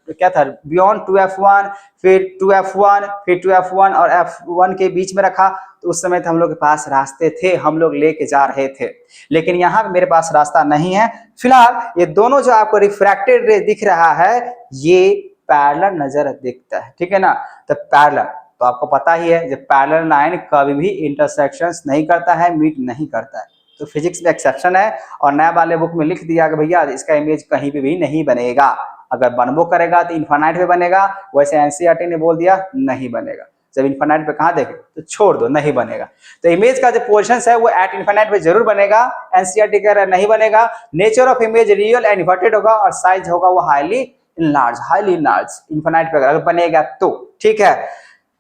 क्या था, बियॉन्ड 2F1, फिर 2F1, फिर 2F1 और F1 के बीच में रखा, तो उस समय तो हम लोग के पास रास्ते थे, हम लोग लेके जा रहे थे। लेकिन यहाँ पे मेरे पास रास्ता नहीं है। फिलहाल ये दोनों जो आपको रिफ्रैक्टेड रे दिख रहा है ये पैरेलल नजर दिखता है, ठीक है ना। तो पैरेलल तो आपको पता ही है, जब पैरेलल लाइन कभी भी इंटरसेक्शंस नहीं करता है, मीट नहीं करता है, तो फिजिक्स में एक्सेप्शन है। और नया वाले बुक में लिख दिया कि भैया इसका इमेज कहीं पे भी नहीं बनेगा, अगर बनबो करेगा तो इन्फानाइट पे बनेगा, वैसे एनसीईआरटी ने बोल दिया नहीं बनेगा। जब इन्फानाइट पे कहाँ देखे तो छोड़ दो, नहीं बनेगा। तो इमेज का जो पोजीशन है वो एट इन्फानाइट पे जरूर बनेगा, एनसीईआरटी कह रहा है नहीं बनेगा। Nature of image real and inverted होगा और साइज होगा वो हाईली इनलार्ज इन्फानाइट पे अगर बनेगा तो, ठीक है।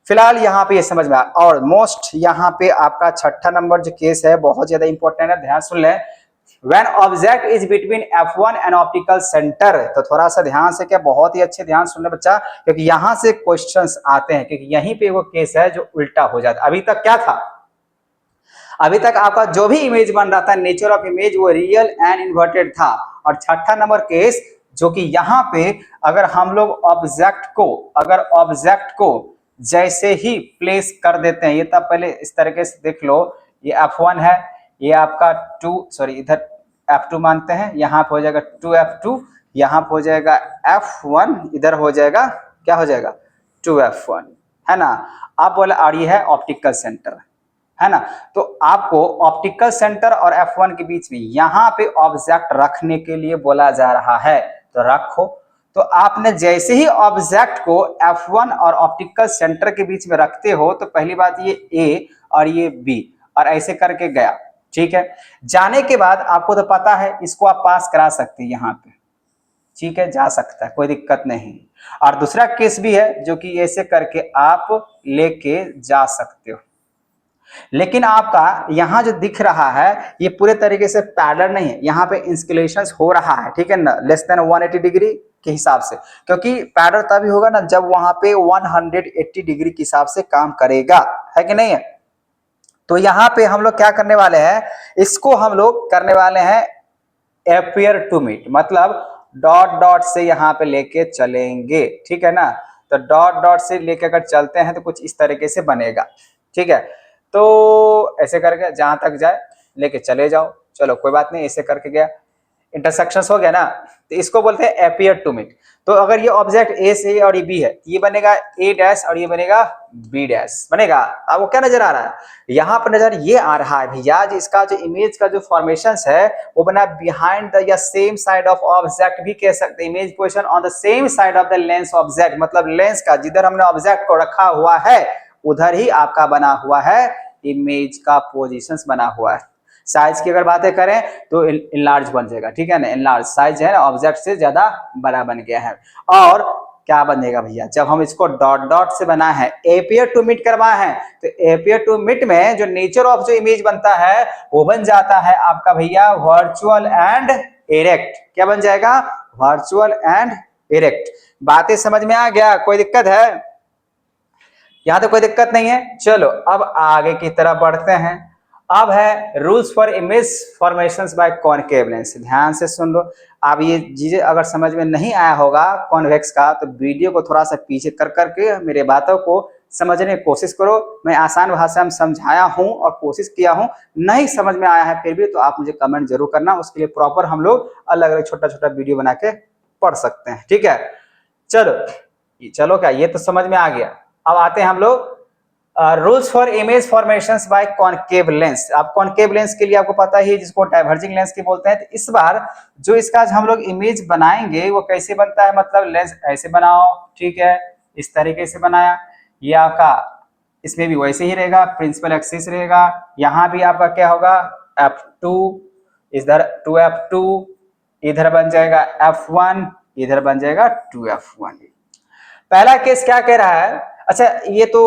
फिलहाल यहाँ पे ये समझ में आया। और मोस्ट यहाँ पे आपका छठा नंबर जो केस है बहुत ज्यादा इंपॉर्टेंट है, ध्यान सुन लें। When object is between F1 and optical center, तो थोड़ा सा ध्यान से, क्या बहुत ही अच्छे ध्यान सुन ले बच्चा, क्योंकि यहाँ से क्वेश्चंस आते हैं, क्योंकि यहीं पे वो केस है जो उल्टा हो जाता है। अभी तक क्या था, अभी तक आपका जो भी इमेज बन रहा था नेचर ऑफ इमेज वो रियल एंड इन्वर्टेड था। और छठा नंबर केस जो कि यहाँ पे अगर हम लोग ऑब्जेक्ट को जैसे ही प्लेस कर देते हैं, ये तब पहले इस तरीके से देख लो, ये F1 है, ये आपका इधर F2 मानते हैं, यहाँ पे हो जाएगा 2F2, यहाँ पे हो जाएगा F1, इधर हो जाएगा क्या हो जाएगा 2F1, है ना। आप बोले और ये है ऑप्टिकल सेंटर, है ना। तो आपको ऑप्टिकल सेंटर और F1 के बीच में यहाँ पे ऑब्जेक्ट रखने के लिए बोला जा रहा है, तो रखो। तो आपने जैसे ही ऑब्जेक्ट को F1 और ऑप्टिकल सेंटर के बीच में रखते हो, तो पहली बात ये A और ये B और ऐसे करके गया, ठीक है। जाने के बाद आपको तो पता है इसको आप पास करा सकते हैं यहाँ पे, ठीक है, जा सकता है, कोई दिक्कत नहीं। और दूसरा केस भी है जो कि ऐसे करके आप लेके जा सकते हो। लेकिन आपका यहाँ जो दिख रहा है ये पूरे तरीके से पैरेलल नहीं है, यहाँ पे इंस्कुलेशन हो रहा है, ठीक है ना, लेस देन 180 डिग्री के हिसाब से, क्योंकि पैरेलल तभी होगा ना जब वहां पे 180 डिग्री के हिसाब से काम करेगा, है कि नहीं है। तो यहाँ पे हम लोग क्या करने वाले हैं, इसको हम लोग करने वाले हैं एपियर टू मीट, मतलब डॉट डॉट से यहाँ पे लेके चलेंगे, ठीक है ना। तो डॉट डॉट से लेके अगर चलते हैं तो कुछ इस तरीके से बनेगा, ठीक है। तो ऐसे करके जहां तक जाए लेके चले जाओ, चलो कोई बात नहीं, ऐसे करके गया, इंटरसेक्शन हो गया ना, तो इसको बोलते हैं एपियर टू मीट। तो अगर ये ऑब्जेक्ट ए से और ये बी है, ये बनेगा ए डैश और ये बनेगा बी डैश बनेगा। आपको क्या नजर आ रहा है, यहाँ पर नजर ये आ रहा है भैया, इसका जो इमेज का जो फॉर्मेशन है वो बना बिहाइंड द या सेम साइड ऑफ ऑब्जेक्ट भी कह सकते हैं, image position on the same side of the lens object, मतलब लेंस का जिधर हमने ऑब्जेक्ट को रखा हुआ है उधर ही आपका बना हुआ है इमेज का पोजीशन बना हुआ है। साइज की अगर बातें करें तो इनलार्ज बन जाएगा, ठीक है ना, इनलार्ज साइज है ना, ऑब्जेक्ट से ज्यादा बड़ा बन गया है। और क्या बनेगा भैया, जब हम इसको डॉट डॉट से बना है, एपियर टू मीट करवाए हैं, तो एपियर टू मीट में जो नेचर ऑफ जो इमेज बनता है वो बन जाता है आपका भैया वर्चुअल एंड इरेक्ट। क्या बन जाएगा, वर्चुअल एंड इरेक्ट। बातें समझ में आ गया, कोई दिक्कत है, यहां तो कोई दिक्कत नहीं है। चलो अब आगे की तरफ बढ़ते हैं। अब है rules for image formations by concave lens. ध्यान से सुन लो, अब ये चीजें अगर समझ में नहीं आया होगा कॉन्वेक्स का, तो वीडियो को थोड़ा सा पीछे कर करके मेरे बातों को समझने की कोशिश करो। मैं आसान भाषा में समझाया हूं और कोशिश किया हूं, नहीं समझ में आया है फिर भी तो आप मुझे कमेंट जरूर करना, उसके लिए प्रॉपर हम लोग अलग अलग छोटा छोटा वीडियो बना के पढ़ सकते हैं, ठीक है। चलो क्या ये तो समझ में आ गया। अब आते हैं हम लोग rules for image formations by concave lens. आप कॉनकेव लेंस के लिए आपको पता ही, जिसको डाइवर्जिंग लेंस की बोलते हैं। तो इस बार जो इसका हम लोग इमेज बनाएंगे वो कैसे बनता है, मतलब लेंस ऐसे बनाओ, ठीक है, इस तरीके से बनाया, ये आपका इसमें भी वैसे ही रहेगा, प्रिंसिपल एक्सिस रहेगा। यहाँ भी आपका क्या होगा f2, इधर 2f2, इधर बन जाएगा f1, इधर बन जाएगा 2f1। पहला केस क्या कह रहा है, अच्छा ये तो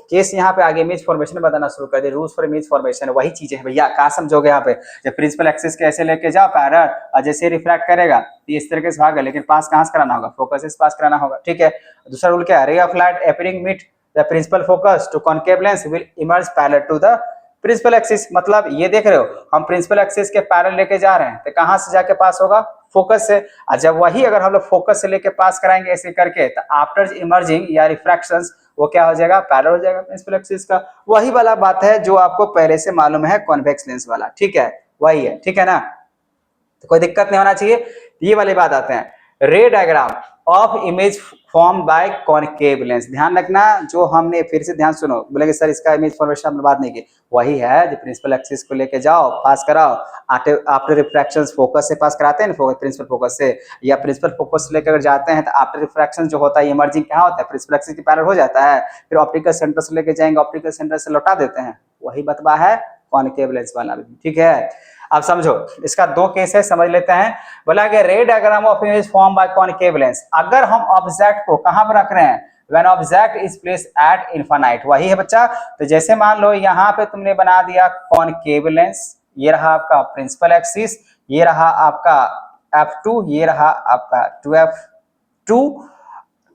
केस यहाँ पे आगे इमेज फॉर्मेशन बताना शुरू कर दे। रूल्स फॉर इमेज फॉर्मेशन वही चीज है भैया, कहाँ समझोगे यहाँ पे, जब प्रिंसिपल एक्सिस के ऐसे लेके जाओ पैरल और जैसे रिफ्रैक्ट करेगा तो इस तरीके से भागा, लेकिन पास कहाँ से कराना होगा, फोकस से पास कराना होगा, ठीक है। दूसरा रूल क्या है, ray of light appearing meet the principal focus to concave lens will emerge parallel to the principal axis. मतलब ये देख रहे हो, हम प्रिंसिपल एक्सिस के पैरेलल लेके जा रहे हैं तो कहाँ से जाके पास होगा, फोकस से। और जब वही अगर हम लोग फोकस से लेके पास कराएंगे ऐसे करके, तो आफ्टर इमर्जिंग या रिफ्रैक्शंस वो क्या हो जाएगा, पैरेलल हो जाएगा प्रिंसिपल एक्सिस का। वही वाला बात है जो आपको पहले से मालूम है कॉन्वेक्स लेंस वाला, ठीक है, वही है, ठीक है ना, तो कोई दिक्कत नहीं होना चाहिए। ये वाली बात आते हैं, ray diagram of image form by concave lens. ध्यान रखना, जो हमने फिर से ध्यान सुनो, बोलेंगे सर इसका इमेज फॉर्मेशन हमने बात नहीं की, वही है जो प्रिंसिपल एक्सिस को लेके जाओ पास कराओ, आफ्टर रिफ्रैक्शंस फोकस से पास कराते हैं ना, प्रिंसिपल फोकस से, या प्रिंसिपल फोकस से लेकर जाते हैं तो आफ्टर रिफ्रैक्शन जो होता है इमर्जिंग क्या होता है, प्रिंसिपल एक्सिस के पैरेलल हो जाता है, फिर ऑप्टिकल सेंटर से लेके जाएंगे, ऑप्टिकल सेंटर से लौटा देते हैं, वही बतवा है कॉनकेव लेंस वाला भी, ठीक है। अब समझो, इसका दो केस है, समझ लेते हैं। बोला गया रे diagram of image form by concave lens, अगर हम ऑब्जेक्ट को कहां पर रख रहे हैं, when object is placed at infinite, वही है बच्चा। तो जैसे मान लो यहाँ पे तुमने बना दिया कॉनकेव लेंस, ये रहा आपका प्रिंसिपल एक्सिस, ये रहा आपका f2, ये रहा आपका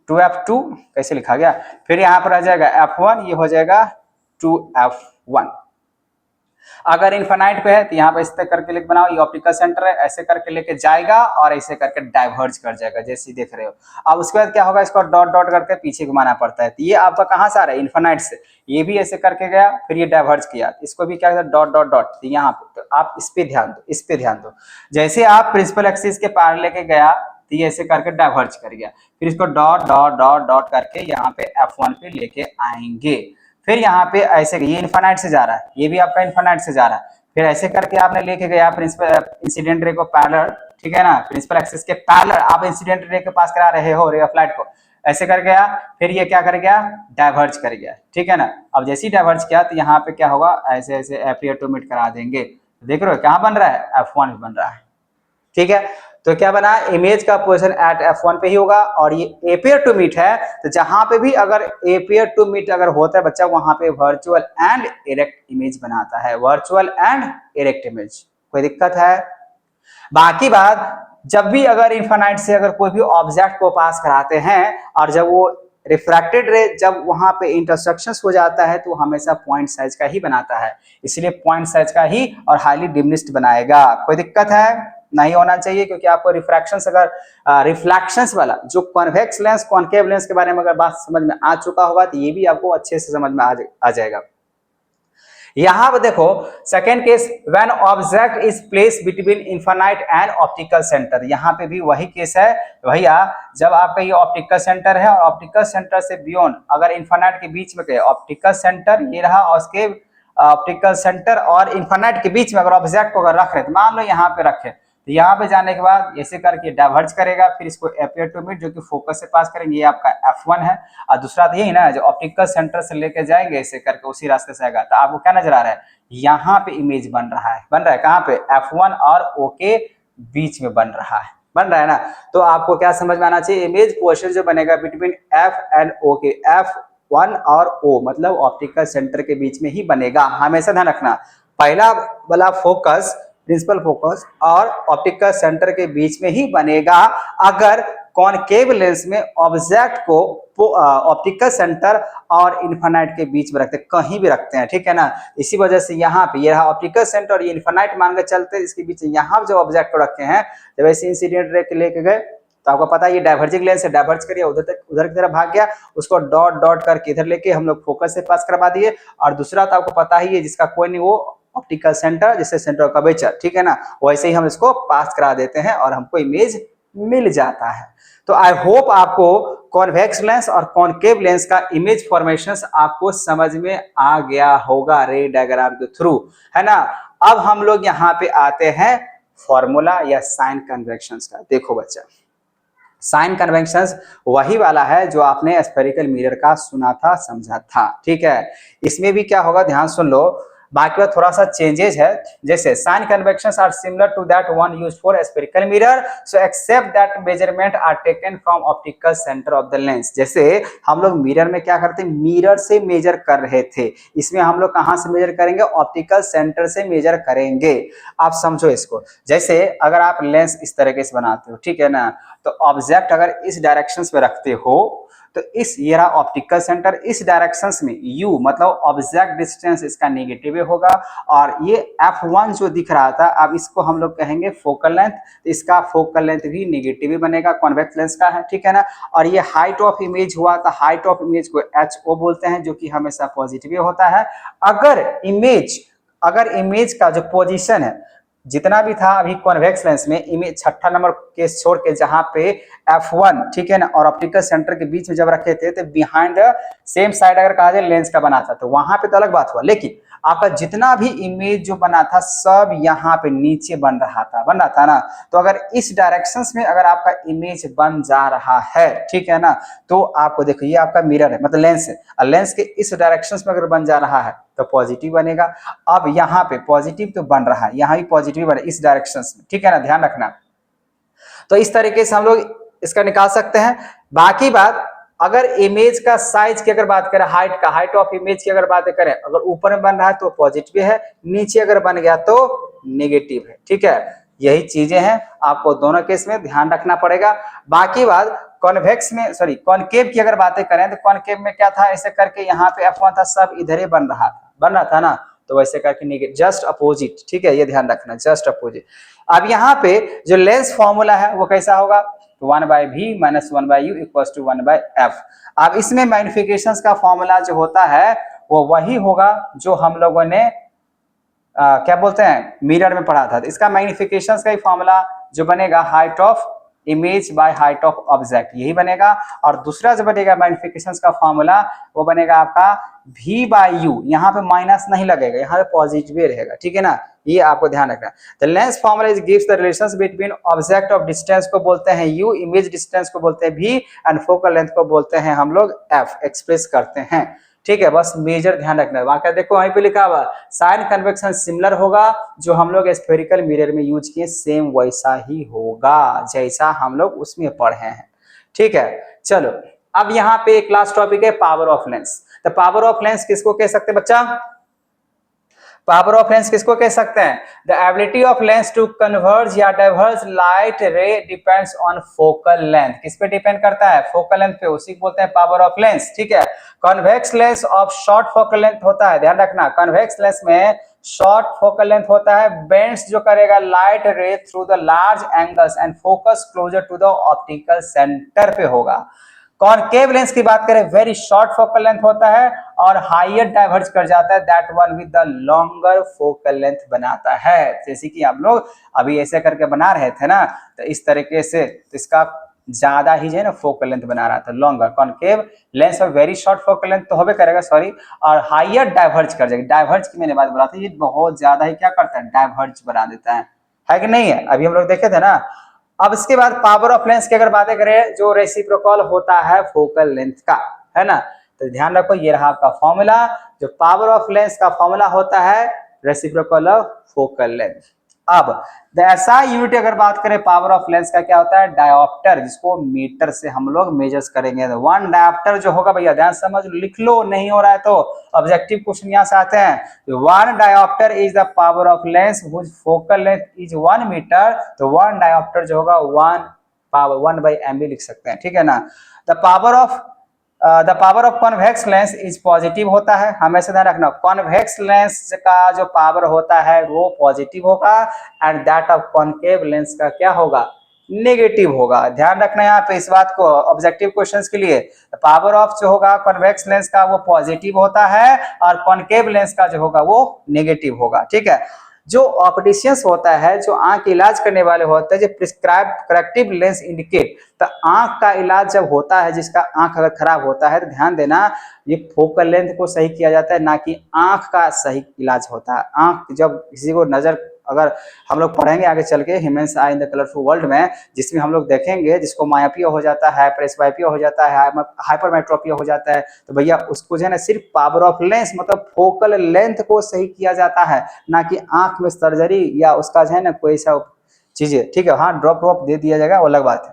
2f2 कैसे लिखा गया, फिर यहाँ पर आ जाएगा f1, ये हो जाएगा 2f1। अगर इनफिनाइट पे है तो यहाँ पे इस तरह करके लिख बनाओ, ये ऑप्टिकल सेंटर है, ऐसे करके लेके जाएगा और ऐसे करके डाइवर्ज कर जाएगा, जैसे देख रहे हो। अब उसके बाद क्या होगा, इसको डॉट डॉट करके पीछे घुमाना पड़ता है। तो ये आपका कहाँ से आ रहा है, इनफिनाइट से, ये भी ऐसे करके गया, फिर ये डाइवर्ज किया, इसको भी क्या डॉट डॉट डॉट, तो यहाँ पे तो आप इस पे ध्यान दो, इस पे ध्यान दो। जैसे आप प्रिंसिपल एक्सिस के पार लेके गया तो ये ऐसे करके डाइवर्ज कर गया, फिर इसको डॉट डॉट डॉट डॉट करके यहाँ पे f1 पे लेके आएंगे, फिर यहाँ पे ऐसे, ये इनफिनाइट से जा रहा है, ये भी आपका इनफिनाइट से जा रहा है, फिर ऐसे करके आपने लेके गया प्रिंसिपल इंसिडेंट रे को पैरेलल, ठीक है ना, प्रिंसिपल एक्सिस के पैरेलल आप इंसिडेंट रे के पास करा रहे हो रे ऑफ लाइट को, ऐसे कर गया, फिर ये क्या कर गया, डाइवर्ज कर गया, ठीक है ना। अब जैसे ही डाइवर्ज किया तो यहाँ पे क्या होगा, ऐसे ऐसे एपियर टू मीट करा देंगे, देख रहे हो कहाँ बन रहा है, f1 बन रहा है, ठीक है। तो क्या बना, इमेज का पोजीशन एट f1 पे ही होगा, और ये एपियर टू मीट है, तो जहां पे भी अगर एपियर टू मीट अगर होता है बच्चा, वहां पे वर्चुअल एंड इरेक्ट इमेज बनाता है, वर्चुअल एंड इरेक्ट इमेज। कोई दिक्कत है? बाकी बात, जब भी अगर इन्फानाइट से अगर कोई भी ऑब्जेक्ट को पास कराते हैं और जब वो रिफ्रैक्टेड रे जब वहां पे इंटरसेक्शंस हो जाता है, तो हमेशा पॉइंट साइज का ही बनाता है, इसलिए पॉइंट साइज का ही और हाईली डिमिनिश्ड बनाएगा। कोई दिक्कत है? नहीं होना चाहिए, क्योंकि आपको रिफ्रैक्शंस अगर रिफ्लेक्शंस वाला जो कॉन्वेक्स लेंस कॉन्केव लेंस के बारे में अगर बात समझ में आ चुका होगा, तो ये भी आपको अच्छे से समझ में आ जाएगा। यहां पर देखो second case, when object is placed between infinite and optical centre, यहां पे भी वही केस है भैया, जब आपका ये ऑप्टिकल सेंटर है और ऑप्टिकल सेंटर से बियॉन्ड अगर इन्फानाइट के बीच में ऑप्टिकल सेंटर ये रहा, और उसके ऑप्टिकल सेंटर और इन्फानाइट के बीच में अगर ऑब्जेक्ट को अगर रख रहे, तो मान लो यहाँ पे रखे, तो यहाँ पे जाने के बाद ऐसे करके डाइवर्ज करेगा, फिर इसको एपियर टू मीट जो कि फोकस से पास करेंगे, ये आपका f1 है, और दूसरा तो यही ना, जो ऑप्टिकल सेंटर से लेके जाएंगे ऐसे करके उसी रास्ते से आएगा, तो आपको क्या नजर आ रहा है, यहाँ पे इमेज बन रहा है कहाँ पे, f1 और o के बीच में बन रहा है ना। तो आपको क्या समझ में आना चाहिए, इमेज पोजीशन जो बनेगा बिटवीन f एंड o के, f1 और o मतलब ऑप्टिकल सेंटर के बीच में ही बनेगा, हमेशा ध्यान रखना। पहला वाला फोकस प्रिंसिपल फोकस और ऑप्टिकल सेंटर के बीच में ही बनेगा अगर कॉनकेव लेंस में ऑब्जेक्ट को ऑप्टिकल सेंटर और इन्फानाइट के बीच में रखते, कहीं भी रखते हैं, ठीक है ना। इसी वजह से यहाँ पे ये रहा ऑप्टिकल सेंटर और ये इन्फानाइट मान के चलते, इसके बीच यहाँ जो ऑब्जेक्ट को रखे हैं, जब ऐसे इंसिडेंट रे के लेके गए, तो आपको पता है ये डाइवर्जिंग लेंस से डाइवर्ज करिए, उधर की तरफ भाग गया, उसको डॉट डॉट करके इधर लेके हम लोग फोकस से पास करवा दिए, और दूसरा तो आपको पता ही है जिसका कोई नहीं, वो ऑप्टिकल सेंटर जिससे सेंटर ऑफ कर्वेचर, ठीक है ना, वैसे ही हम इसको पास करा देते हैं और हमको इमेज मिल जाता है। तो आई होप आपको कॉन्वेक्स लेंस और कॉनकेव लेंस का इमेज फॉर्मेशन आपको समझ में आ गया होगा रे डायग्राम के थ्रू, है ना। अब हम लोग यहाँ पे आते हैं फॉर्मूला या साइन कन्वेक्शंस का। देखो बच्चा, साइन कन्वेक्शंस वही वाला है जो आपने स्फेरिकल मिरर का सुना था, समझा था, ठीक है। इसमें भी क्या होगा, ध्यान सुन लो, बाकी में थोड़ा सा चेंजेस है, जैसे sign conventions are similar to that one used for spherical mirror, so except that measurement are taken from optical centre of the lens. जैसे हम लोग मिरर में क्या करते हैं, मिरर से मेजर कर रहे थे, इसमें हम लोग कहां से मेजर करेंगे, ऑप्टिकल सेंटर से मेजर करेंगे। आप समझो इसको, जैसे अगर आप लेंस इस तरीके से बनाते हो, ठीक है ना, तो ऑब्जेक्ट अगर इस डायरेक्शन में रखते हो, तो इस ये रहा ऑप्टिकल सेंटर, इस डायरेक्शंस में u मतलब ऑब्जेक्ट डिस्टेंस इसका नेगेटिव होगा, और ये f1 जो दिख रहा था, अब इसको हम लोग कहेंगे फोकल लेंथ, तो इसका फोकल लेंथ भी नेगेटिव बनेगा, कॉन्वेक्स लेंस का है, ठीक है ना। और ये हाइट ऑफ इमेज हुआ, तो हाइट ऑफ इमेज को ho बोलते हैं, जो कि हमेशा पॉजिटिव होता है। अगर इमेज का जो पोजिशन है जितना भी था अभी कॉन्वेक्स लेंस में, इमेज छठा नंबर केस छोड़ के जहां पे f1, ठीक है ना, और ऑप्टिकल सेंटर के बीच में जब रखे थे, तो बिहाइंड सेम साइड अगर कहा जाए लेंस का बना था, तो वहां पे तो अलग बात हुआ, लेकिन आपका जितना भी इमेज जो बना था सब यहाँ पे नीचे बन रहा था ना। तो अगर इस डायरेक्शंस में अगर आपका इमेज बन जा रहा है, ठीक है ना, तो आपको देखो ये आपका मिरर है, मतलब लेंस है, और लेंस के इस डायरेक्शंस में अगर बन जा रहा है तो पॉजिटिव बनेगा। अब यहाँ पे पॉजिटिव तो बन रहा है, यहाँ भी पॉजिटिव बन रहा है इस डायरेक्शंस में, ठीक है ना, ध्यान रखना। तो इस तरीके से हम लोग इसका निकाल सकते हैं। बाकी बात, अगर इमेज का साइज की अगर बात करें, हाइट ऑफ इमेज की अगर बात करें, अगर ऊपर में बन रहा है तो पॉजिटिव है, नीचे अगर बन गया तो नेगेटिव है, ठीक है। यही चीजें हैं, आपको दोनों केस में ध्यान रखना पड़ेगा। बाकी बात, कॉनकेव की अगर बातें करें, तो कॉनकेव में क्या था, ऐसे करके यहाँ पे f1 था, सब इधर ही बन रहा था ना, तो वैसे करके जस्ट अपोजिट, ठीक है, ये ध्यान रखना, जस्ट अपोजिट। अब यहाँ पे जो लेंस फॉर्मूला है वो कैसा होगा, 1/v - 1/u = 1/f। अब इसमें मैग्निफिकेशन का फॉर्मूला जो होता है वो वही होगा जो हम लोगों ने क्या बोलते हैं मिरर में पढ़ा था। तो इसका मैग्निफिकेशन का ही फॉर्मूला जो बनेगा, height of image by height of object, यही बनेगा। और दूसरा जो बनेगा मैग्निफिकेशन का फॉर्मूला, वो बनेगा आपका v/u, यहाँ पे माइनस नहीं लगेगा, यहाँ पे पॉजिटिव रहेगा, ठीक है ना, ये आपको ध्यान रखना। The lens formula is gives the relations between object of distance को बोलते हैं u, इमेज डिस्टेंस को बोलते हैं v, एंड फोकल लेंथ को बोलते हैं हम लोग f, एक्सप्रेस करते हैं। ठीक है, बस मेजर ध्यान रखना है। बाकी देखो वहीं पे लिखा हुआ साइन कन्वेक्शन सिमिलर होगा, जो हम लोग स्फेरिकल मिरर में यूज किए सेम वैसा ही होगा जैसा हम लोग उसमें पढ़े हैं। ठीक है, चलो अब यहाँ पे एक लास्ट टॉपिक है पावर ऑफ लेंस। तो पावर ऑफ लेंस किसको कह सकते हैं बच्चा? पावर ऑफ लेंस किसको कह सकते हैं? The ability of lens to converge या diverge light ray depends on focal length. किस पे डिपेंड करता है? फोकल लेंथ पे, उसी को बोलते हैं पावर ऑफ लेंस। ठीक है, convex lens of short focal length होता है, ध्यान रखना, कॉन्वेक्स लेंस में शॉर्ट फोकल लेंथ होता है, बेंड्स जो करेगा light ray through the large angles and focus closer to the optical centre पे होगा। कॉनकेव लेंस की बात करें, वेरी शॉर्ट फोकल लेंथ होता है और हाइयर डाइवर्ज कर जाता है, that one with the longer focal length बनाता है। जैसे कि आप लोग अभी ऐसे करके बना रहे थे ना, तो इस तरीके से तो इसका ज्यादा ही जो है ना फोकल लेंथ बना रहा था, लॉन्गर। कॉनकेव लेंस और वेरी शॉर्ट फोकल लेंथ तो होबे करेगा, सॉरी, और हाइयर डाइवर्ज कर जाएगा। डाइवर्ज की मैंने बात बोला था, ये बहुत ज्यादा ही क्या करता है, डाइवर्ज बना देता है कि नहीं है? अभी हम लोग देखे थे ना। अब इसके बाद पावर ऑफ लेंस की अगर बातें करें, जो रेसिप्रोकल होता है फोकल लेंथ का, है ना, तो ध्यान रखो ये रहा आपका फॉर्मूला। जो पावर ऑफ लेंस का फॉर्मूला होता है रेसिप्रोकल ऑफ फोकल लेंथ। अब द एसआई यूनिट अगर बात करें पावर ऑफ लेंस का, क्या होता है? डायोप्टर, जिसको मीटर से हम लोग मेजर्स करेंगे। तो वन डायोप्टर जो होगा, भैया ध्यान समझ लिख लो, नहीं हो रहा है तो ऑब्जेक्टिव क्वेश्चन यहाँ से आते हैं। One dioptre is the power of lens which focal length is 1 metre. तो वन डायोप्टर जो होगा 1/mb लिख सकते हैं, ठीक है ना। The power of convex lens is positive होता है, हमेशा ध्यान रखना, कॉन्वेक्स लेंस का जो पावर होता है वो पॉजिटिव होगा, and that of concave lens का क्या होगा? नेगेटिव होगा। ध्यान रखना यहाँ पे इस बात को ऑब्जेक्टिव क्वेश्चंस के लिए। पावर ऑफ जो होगा कॉन्वेक्स लेंस का वो पॉजिटिव होता है और कॉनकेव लेंस का जो होगा वो नेगेटिव होगा। ठीक है, जो ऑप्टिशियंस होता है, जो आंख इलाज करने वाले होते हैं, जो प्रिस्क्राइब करेक्टिव लेंस इंडिकेट, तो आंख का इलाज जब होता है, जिसका आंख अगर खराब होता है तो ध्यान देना ये फोकल लेंथ को सही किया जाता है, ना कि आंख का सही इलाज होता है। आंख जब किसी को नजर, अगर हम लोग पढ़ेंगे आगे चल के humans I in the colourful world में, जिसमें हम लोग देखेंगे जिसको मायोपिया हो जाता है, प्रेसबायोपिया हो जाता है, हाइपरमेट्रोपिया हो जाता है, तो भैया उसको जो है ना सिर्फ पावर ऑफ लेंस मतलब फोकल लेंथ को सही किया जाता है, ना कि आंख में सर्जरी या उसका जो है ना कोई सा चीजें। ठीक है, हाँ ड्रॉप दे दिया जाएगा, वो अलग बात है।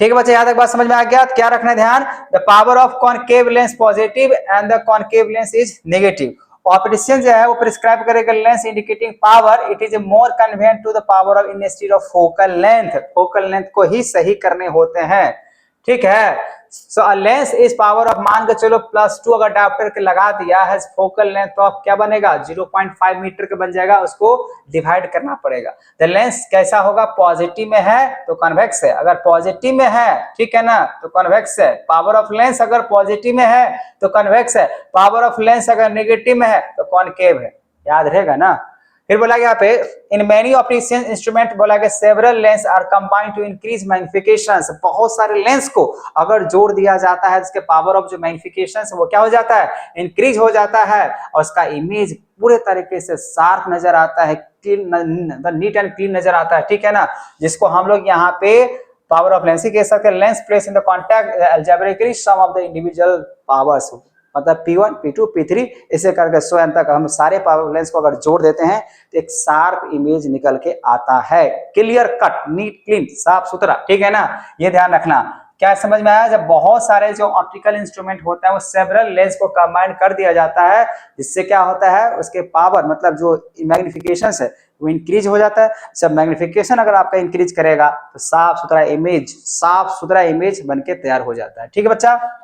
ठीक है बच्चे, यहाँ तक बात समझ में आ गया? क्या रखना है ध्यान? The power of concave lens positive and the concave lens is negative. Optician जो है वो प्रिस्क्राइब करेगा lens indicating power, it is more convenient to the power of instead of focal length. Focal length को ही सही करने होते हैं। ठीक है, so a lens is power of, मान के चलो +2 अगर डायोप्टर के लगा दिया है फोकल लेंथ, तो अब क्या बनेगा? 0.5 मीटर का बन जाएगा, उसको डिवाइड करना पड़ेगा। तो लेंस कैसा होगा? पॉजिटिव में है तो कन्वेक्स है, अगर पॉजिटिव में है, ठीक है ना, तो कन्वेक्स है। पावर ऑफ लेंस अगर पॉजिटिव में है तो कन्वेक्स है, पावर ऑफ लेंस अगर नेगेटिव में है तो कॉनकेव है। याद रहेगा ना। फिर बोला गया पे इन मेनी ऑप्टिशियन इंस्ट्रूमेंट, बोला गया several lens are combined to increase magnifications. बहुत सारे लेंस को अगर जोड़ दिया जाता है, इसके पावर ऑफ जो मैग्निफिकेशंस वो क्या हो जाता है? इंक्रीज हो जाता है, और उसका इमेज पूरे तरीके से शार्प नजर आता है, नीट एंड क्लीन नजर आता है। ठीक है ना, जिसको हम लोग यहाँ पे पावर ऑफ लेंस ही कह सकते हैं। Lens place in the contact algebraically sum of the individual powers, मतलब P1, P2, P3 ऐसे करके 100 तक हम सारे पावर लेंस को अगर जोड़ देते हैं तो एक शार्प इमेज निकल के आता है, क्लियर कट, नीट क्लीन, साफ सुथरा। ठीक है ना, ये ध्यान रखना। क्या समझ में आया? जब बहुत सारे जो ऑप्टिकल इंस्ट्रूमेंट होता है वो सेवरल लेंस को कंबाइन कर दिया जाता है, जिससे क्या होता है? उसके पावर मतलब जो मैग्निफिकेशन है वो इंक्रीज हो जाता है। जब मैग्निफिकेशन अगर आपका इंक्रीज करेगा तो साफ सुथरा इमेज बन के तैयार हो जाता है। ठीक है बच्चा।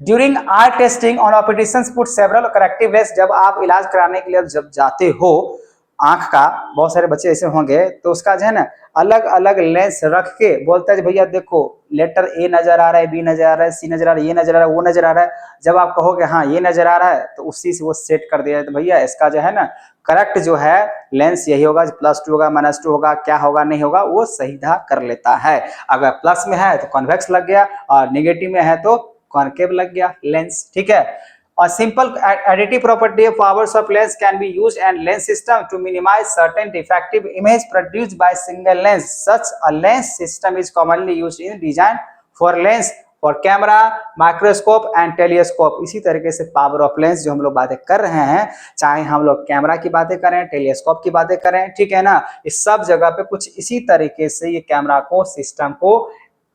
During I testing on opticians put several corrective lens, जब आप इलाज कराने के लिए जब जाते हो आंख का, बहुत सारे बच्चे ऐसे होंगे, तो उसका जो है ना अलग अलग लेंस रख के बोलता है भैया देखो लेटर ए नजर आ रहा है, बी नजर आ रहा है, सी नजर आ रहा है, ये नजर आ रहा है, वो नजर आ रहा है। जब आप कहोगे हाँ ये नजर आ रहा है, तो उसी से वो सेट कर दिया है, तो भैया इसका जो है ना करेक्ट जो है लेंस यही होगा, +2 होगा, -2 होगा, क्या होगा नहीं होगा वो सीधा कर लेता है। अगर प्लस में है तो कॉन्वेक्स लग गया, और नेगेटिव में है तो कॉनकेव लग गया लेंस। ठीक है, a simple additive property of powers of lens can be used and lens system to minimize certain defective image produced by single lens. Such a lens system is commonly used in design for lens for camera, microscope and telescope. इसी तरीके से power of lens जो हम लोग बातें कर रहे हैं, चाहे हम लोग कैमरा की बातें करें, टेलीस्कोप की बातें करें, ठीक है ना, इस सब जगह पे कुछ इसी तरीके से ये कैमरा को, सिस्टम को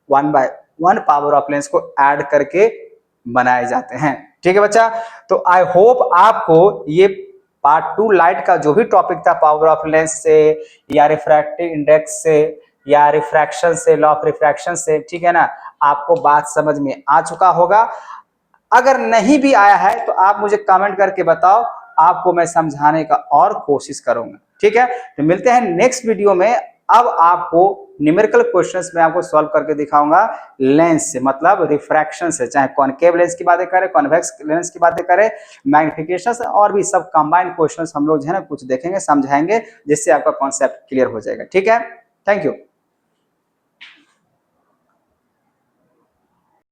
1 by 1 पावर ऑफ लेंस को ऐड करके बनाए जाते हैं। ठीक है बच्चा, तो आई होप आपको ये पार्ट 2 लाइट का जो भी टॉपिक था पावर ऑफ लेंस से या रिफ्रैक्टिव इंडेक्स से या रिफ्रैक्शन से, लॉ ऑफ रिफ्रैक्शन से, ठीक है ना, आपको बात समझ में आ चुका होगा। अगर नहीं भी आया है तो आप मुझे कमेंट करके बताओ, आपको मैं समझाने का और कोशिश करूंगा। ठीक है, तो मिलते हैं नेक्स्ट वीडियो में। अब आपको न्यूमेरिकल क्वेश्चंस में आपको सॉल्व करके दिखाऊंगा लेंस से, मतलब रिफ्रैक्शन से, चाहे कॉनकेव लेंस की बातें करें, कॉन्वेक्स लेंस की बातें करें, मैग्निफिकेशन से, और भी सब कंबाइंड क्वेश्चंस हम लोग जो है ना कुछ देखेंगे, समझाएंगे, जिससे आपका कॉन्सेप्ट क्लियर हो जाएगा। ठीक है, थैंक यू।